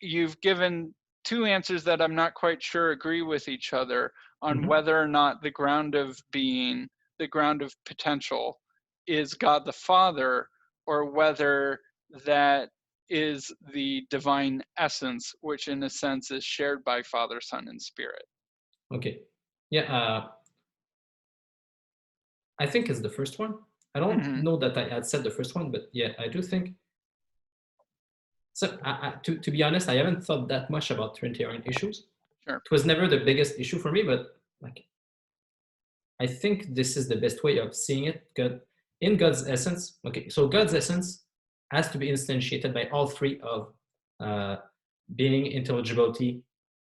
you've given two answers that I'm not quite sure agree with each other on whether or not the ground of being, the ground of potential, is God the Father, or whether that is the divine essence, which in a sense is shared by Father, Son, and Spirit. Okay. Yeah. I think it's the first one. I don't know that I had said the first one, but yeah, I do think. So to be honest, I haven't thought that much about Trinitarian issues. Sure. It was never the biggest issue for me, but like, I think this is the best way of seeing it. God, in God's essence, okay, so God's essence has to be instantiated by all three of being, intelligibility,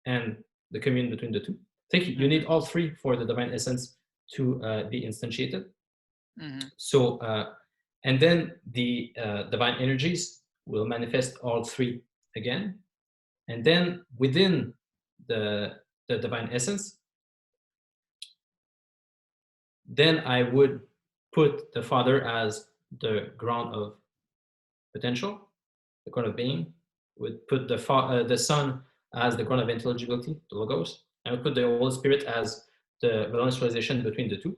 and the communion between the two. I think you need all three for the divine essence to be instantiated. So, and then the divine energies will manifest all three again. And then within the divine essence, then I would put the Father as the ground of potential, the ground of being. Would put the Son as the ground of intelligibility, the Logos. I would put the Holy Spirit as the balance realization between the two.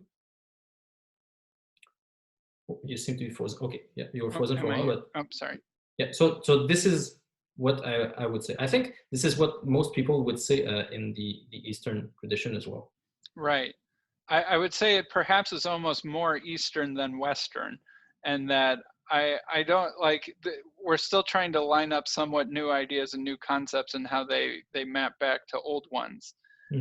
Oh, you seem to be frozen. Okay, yeah, you were frozen for a while, but sorry. Yeah, so this is what I would say. I think this is what most people would say in the Eastern tradition as well. Right. I would say it perhaps is almost more Eastern than Western, and that I don't like, we're still trying to line up somewhat new ideas and new concepts and how they map back to old ones.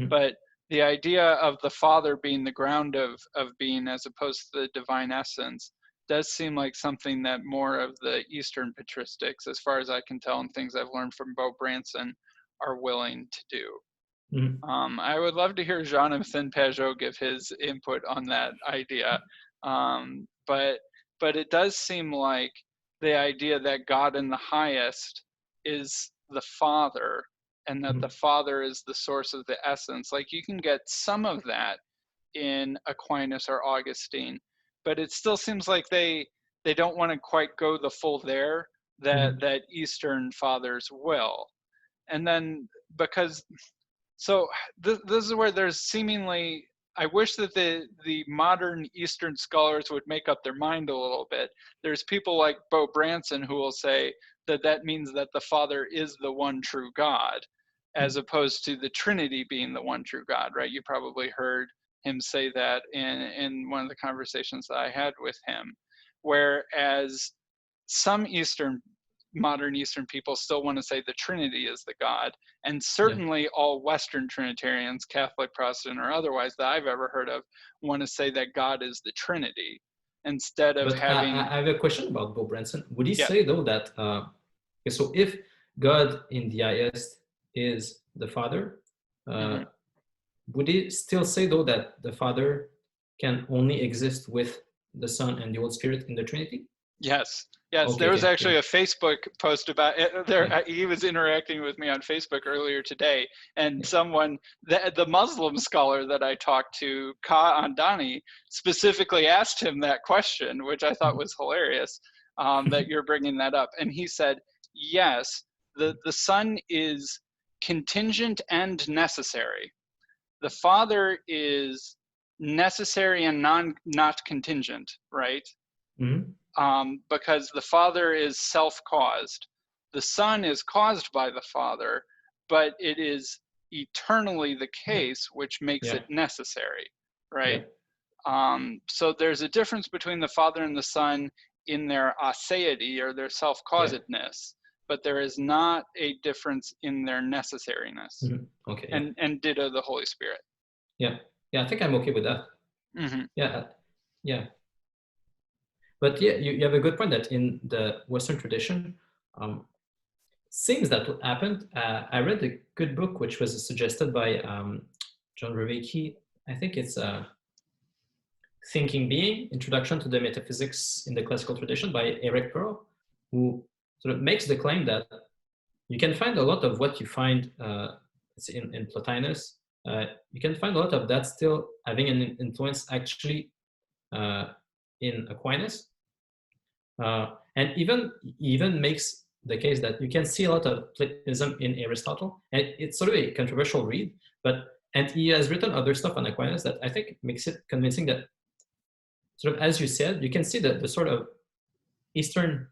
But the idea of the Father being the ground of being as opposed to the divine essence does seem like something that more of the Eastern patristics, as far as I can tell, and things I've learned from Beau Branson, are willing to do. I would love to hear Jonathan Pageau give his input on that idea. But it does seem like the idea that God in the highest is the Father, and that the Father is the source of the essence. Like, you can get some of that in Aquinas or Augustine, but it still seems like they don't want to quite go the full there that Eastern fathers will. And then, because, so this is where there's seemingly I wish that the modern Eastern scholars would make up their mind a little bit. There's people like Beau Branson who will say that that means that the Father is the one true God, as opposed to the Trinity being the one true God, right? You probably heard him say that in one of the conversations that I had with him. Whereas some modern Eastern people still want to say the Trinity is the God, and certainly all Western Trinitarians, Catholic, Protestant, or otherwise that I've ever heard of, want to say that God is the Trinity instead of But having. I have a question about Beau Branson. Would he Yeah. say though that so if God in the highest is the Father, would he still say though that the Father can only exist with the Son and the Holy Spirit in the Trinity? Yes. Yes, Okay, there was okay, actually a Facebook post about it. He was interacting with me on Facebook earlier today, and someone, the Muslim scholar that I talked to, Khalil Andani, specifically asked him that question, which I thought was hilarious, that you're bringing that up. And he said, yes, the Son is contingent and necessary. The Father is necessary and not contingent, right? Because the Father is self-caused. The Son is caused by the Father, but it is eternally the case, which makes it necessary, right? So there's a difference between the Father and the Son in their aseity, or their self-causedness, but there is not a difference in their necessariness. Okay. And ditto the Holy Spirit. Yeah, I think I'm okay with that. Yeah. But yeah, you have a good point that in the Western tradition, seems that what happened. I read a good book which was suggested by John Vervaeke. I think it's Thinking Being, Introduction to the Metaphysics in the Classical Tradition by Eric Pearl, who sort of makes the claim that you can find a lot of what you find in Plotinus. You can find a lot of that still having an influence actually in Aquinas. And even makes the case that you can see a lot of Platonism in Aristotle, and it's sort of a controversial read, and he has written other stuff on Aquinas that I think makes it convincing that sort of, as you said, you can see that the sort of Eastern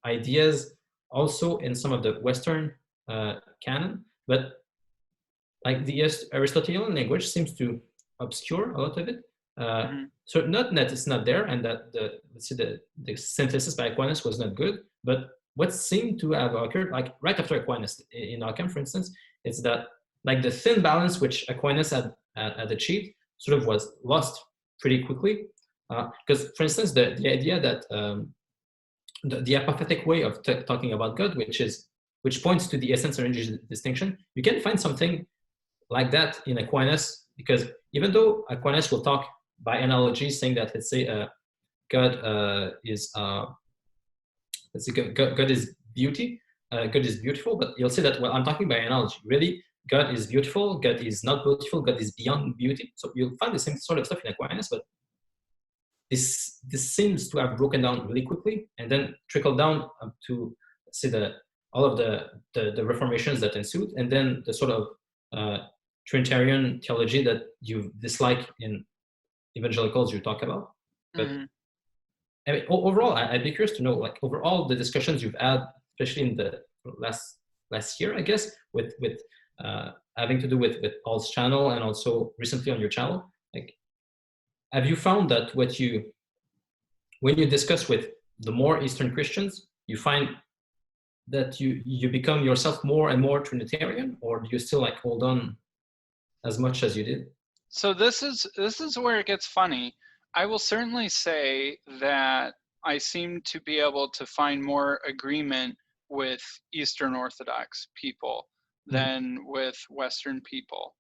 ideas also in some of the Western canon, but like the Aristotelian language seems to obscure a lot of it. So not that it's not there, and that the synthesis by Aquinas was not good, but what seemed to have occurred, like right after Aquinas in Occam, for instance, is that like the thin balance which Aquinas had achieved sort of was lost pretty quickly. Because, for instance, the idea that the apathetic way of talking about God, which points to the essence and energy distinction, you can find something like that in Aquinas, because even though Aquinas will talk by analogy, saying that, let's say, God is God is beauty, God is beautiful, but you'll say that, well, I'm talking by analogy. Really, God is beautiful, God is not beautiful, God is beyond beauty. So you'll find the same sort of stuff in Aquinas, but this seems to have broken down really quickly and then trickled down up to, let's say, all of the reformations that ensued, and then the sort of Trinitarian theology that you dislike in evangelicals you talk about. But I mean, overall, I'd be curious to know, like, overall the discussions you've had, especially in the last year, I guess, with having to do with Paul's channel and also recently on your channel, like, have you found that when you discuss with the more Eastern Christians, you find that you become yourself more and more Trinitarian, or do you still like hold on as much as you did? So this is where it gets funny. I will certainly say that I seem to be able to find more agreement with Eastern Orthodox people than with Western people.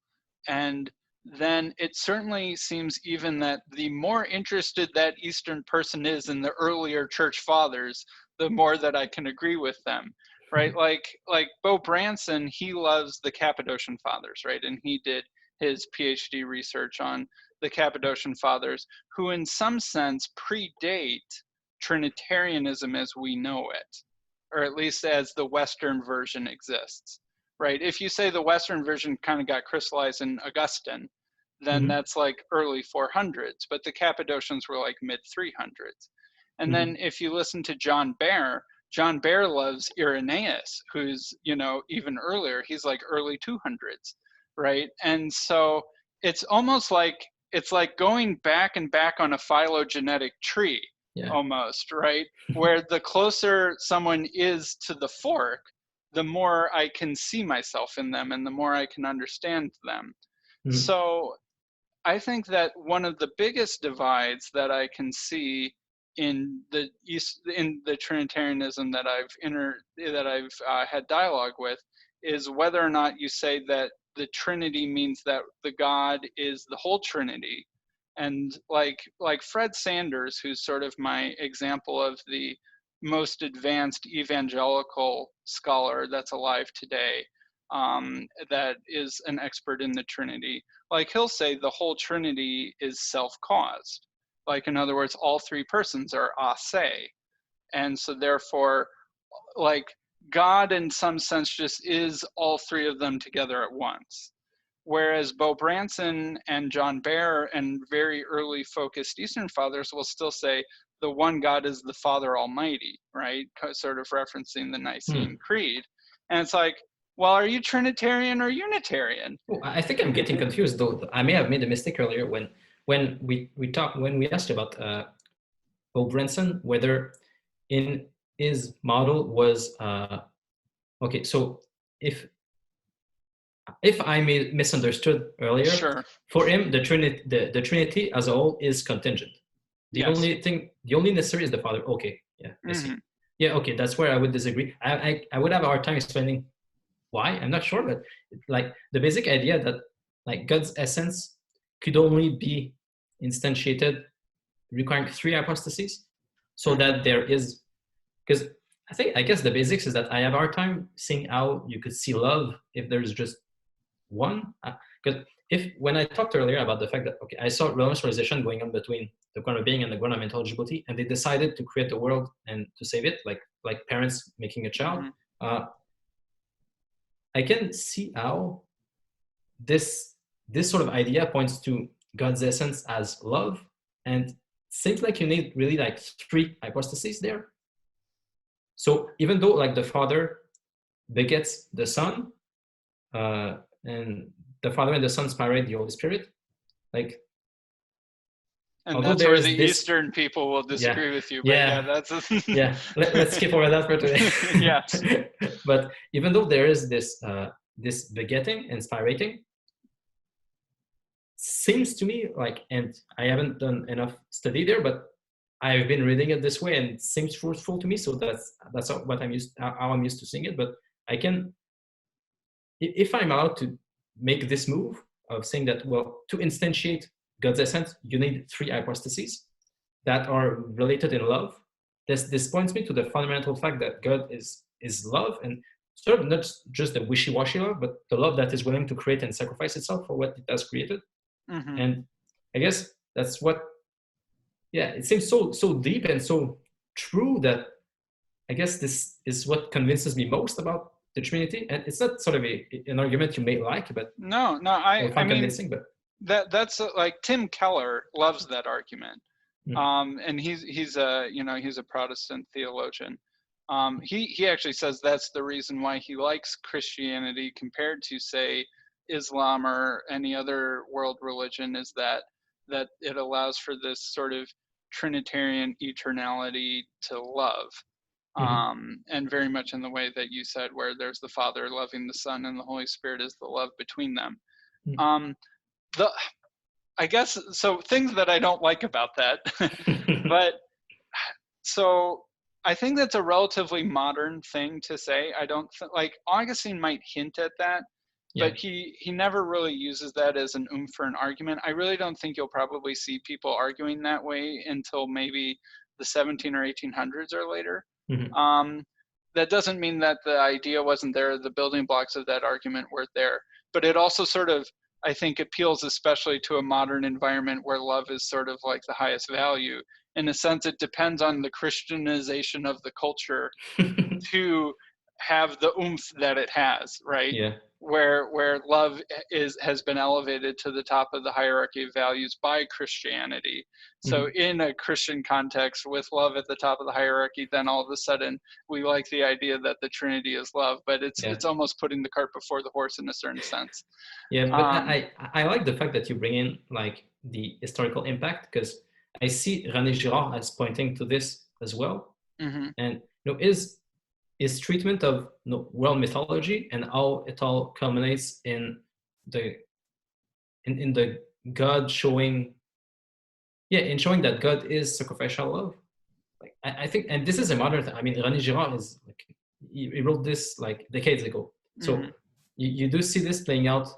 And then it certainly seems even that the more interested that Eastern person is in the earlier church fathers, the more that I can agree with them, right? Like Beau Branson, he loves the Cappadocian Fathers, right? And he did his PhD research on the Cappadocian Fathers, who in some sense predate Trinitarianism as we know it, or at least as the Western version exists, right? If you say the Western version kind of got crystallized in Augustine, then that's like early 400s, but the Cappadocians were like mid 300s. And then if you listen to John Behr loves Irenaeus, who's, even earlier. He's like early 200s, right? And so it's almost like, it's like going back and back on a phylogenetic tree, almost, right? Where the closer someone is to the fork, the more I can see myself in them and the more I can understand them. So I think that one of the biggest divides that I can see in the Trinitarianism that I've had dialogue with is whether or not you say that the Trinity means that the God is the whole Trinity, and like Fred Sanders, who's sort of my example of the most advanced evangelical scholar that's alive today, that is an expert in the Trinity. Like he'll say the whole Trinity is self-caused. Like in other words, all three persons are a se. And so therefore, like God in some sense just is all three of them together at once. Whereas Beau Branson and John Behr and very early focused Eastern Fathers will still say the one God is the Father Almighty, right? Sort of referencing the Nicene Creed. And it's like, well, are you Trinitarian or Unitarian? Oh, I think I'm getting confused though. I may have made a mistake earlier when we asked about Beau Branson, whether in his model was okay. So if I misunderstood earlier, sure. For him the Trinity as a whole is contingent. The only necessary is the Father. Okay, yeah, I see. Yeah, okay, that's where I would disagree. I would have a hard time explaining why. I'm not sure, but like the basic idea that like God's essence could only be instantiated requiring 3 hypostases, so that there is, because I guess the basics is that I have a hard time seeing how you could see love if there's just one. Because when I talked earlier about the fact that I saw relevance realization going on between the ground of being and the ground of intelligibility, and they decided to create the world and to save it, like parents making a child. I can see how this sort of idea points to God's essence as love, and seems like you need really like 3 hypostases there. So even though like the Father begets the Son, and the Father and the Son spirate the Holy Spirit, like. And that's where the Eastern people will disagree with you. But that's let's skip over that for today. Yes. But even though there is this begetting and spirating, seems to me like, and I haven't done enough study there, but I've been reading it this way, and it seems fruitful to me. So that's how I'm used to seeing it. But I can, if I'm allowed to make this move of saying that, well, to instantiate God's essence, you need 3 hypostases that are related in love. This points me to the fundamental fact that God is love, and sort of not just the wishy-washy love, but the love that is willing to create and sacrifice itself for what it has created. And I guess that's what, it seems so deep and so true that I guess this is what convinces me most about the Trinity. And it's not sort of an argument you may like, but no, I mean, convincing, but that's like Tim Keller loves that argument. And he's a Protestant theologian. He actually says that's the reason why he likes Christianity compared to, say, Islam or any other world religion, is that it allows for this sort of Trinitarian eternality to love. And very much in the way that you said, where there's the Father loving the Son and the Holy Spirit is the love between them. I guess, so things that I don't like about that, but so I think that's a relatively modern thing to say. I don't like Augustine might hint at that, but he never really uses that as an for an argument. I really don't think you'll probably see people arguing that way until maybe the 17 or 1800s or later. That doesn't mean that the idea wasn't there. The building blocks of that argument weren't there, but it also sort of, I think, appeals especially to a modern environment where love is sort of like the highest value. In a sense, it depends on the Christianization of the culture to have the oomph that it has, right? where love has been elevated to the top of the hierarchy of values by Christianity. So in a Christian context, with love at the top of the hierarchy, then all of a sudden we like the idea that the Trinity is love, but it's almost putting the cart before the horse in a certain sense. Yeah, but I like the fact that you bring in like the historical impact, because I see René Girard as pointing to this as well. And is treatment of world mythology and how it all culminates in the God showing, in showing that God is sacrificial love. Like I think, and this is a modern thing. I mean, René Girard is like he wrote this like decades ago. So you do see this playing out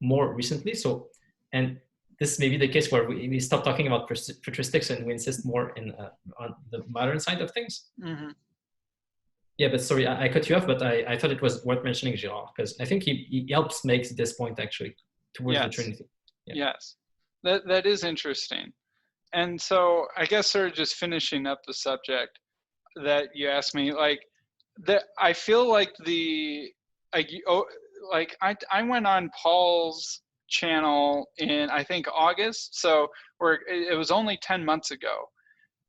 more recently. So, and this may be the case where we stop talking about patristics and we insist more on the modern side of things. Yeah, but sorry, I cut you off, but I thought it was worth mentioning Girard, because I think he helps make this point actually towards the Trinity. Yes, that is interesting. And so I guess sort of just finishing up the subject that you asked me, like that I feel like I went on Paul's channel in I think August, so it was only 10 months ago.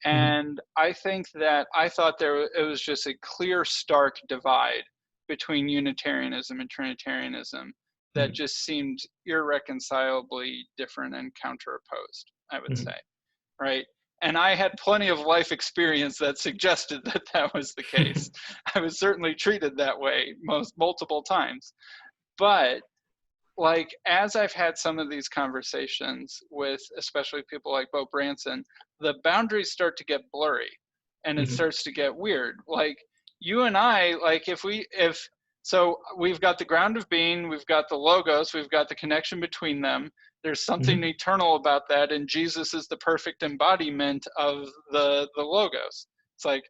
And I think that I thought it was just a clear, stark divide between Unitarianism and Trinitarianism that just seemed irreconcilably different and counteropposed, I would say, right? And I had plenty of life experience that suggested that that was the case. I was certainly treated that way multiple times. But like, as I've had some of these conversations with especially people like Beau Branson, the boundaries start to get blurry and it starts to get weird. Like you and I, like so we've got the ground of being, we've got the logos, we've got the connection between them. There's something eternal about that, and Jesus is the perfect embodiment of the logos. It's like,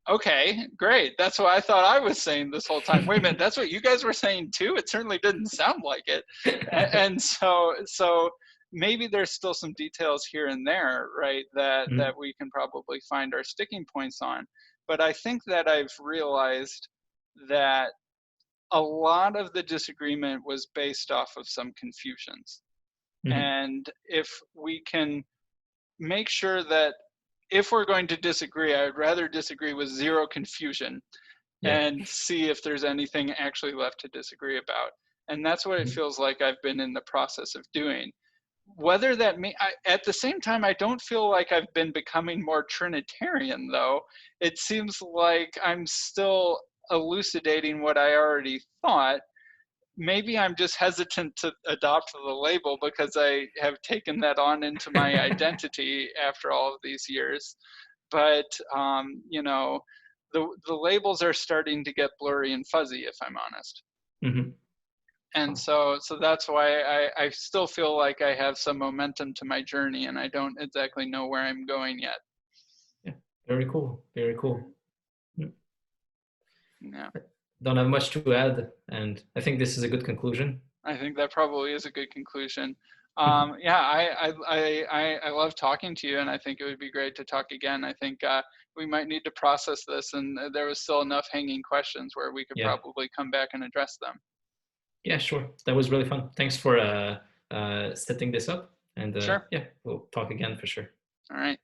okay, great. That's what I thought I was saying this whole time. Wait a minute, that's what you guys were saying too? It certainly didn't sound like it. And so maybe there's still some details here and there, right, that we can probably find our sticking points on. But I think that I've realized that a lot of the disagreement was based off of some confusions. And if we can make sure that if we're going to disagree, I would rather disagree with zero confusion and see if there's anything actually left to disagree about. And that's what it feels like I've been in the process of doing. Whether that at the same time, I don't feel like I've been becoming more Trinitarian, though. It seems like I'm still elucidating what I already thought. Maybe I'm just hesitant to adopt the label because I have taken that on into my identity after all of these years. But, the labels are starting to get blurry and fuzzy, if I'm honest. And so that's why I still feel like I have some momentum to my journey, and I don't exactly know where I'm going yet. Yeah, very cool. Very cool. Yeah. Don't have much to add, and I think this is a good conclusion. I think that probably is a good conclusion. I love talking to you, and I think it would be great to talk again. I think we might need to process this, and there was still enough hanging questions where we could probably come back and address them. Yeah, sure. That was really fun. Thanks for setting this up, and sure. Yeah, we'll talk again for sure. All right.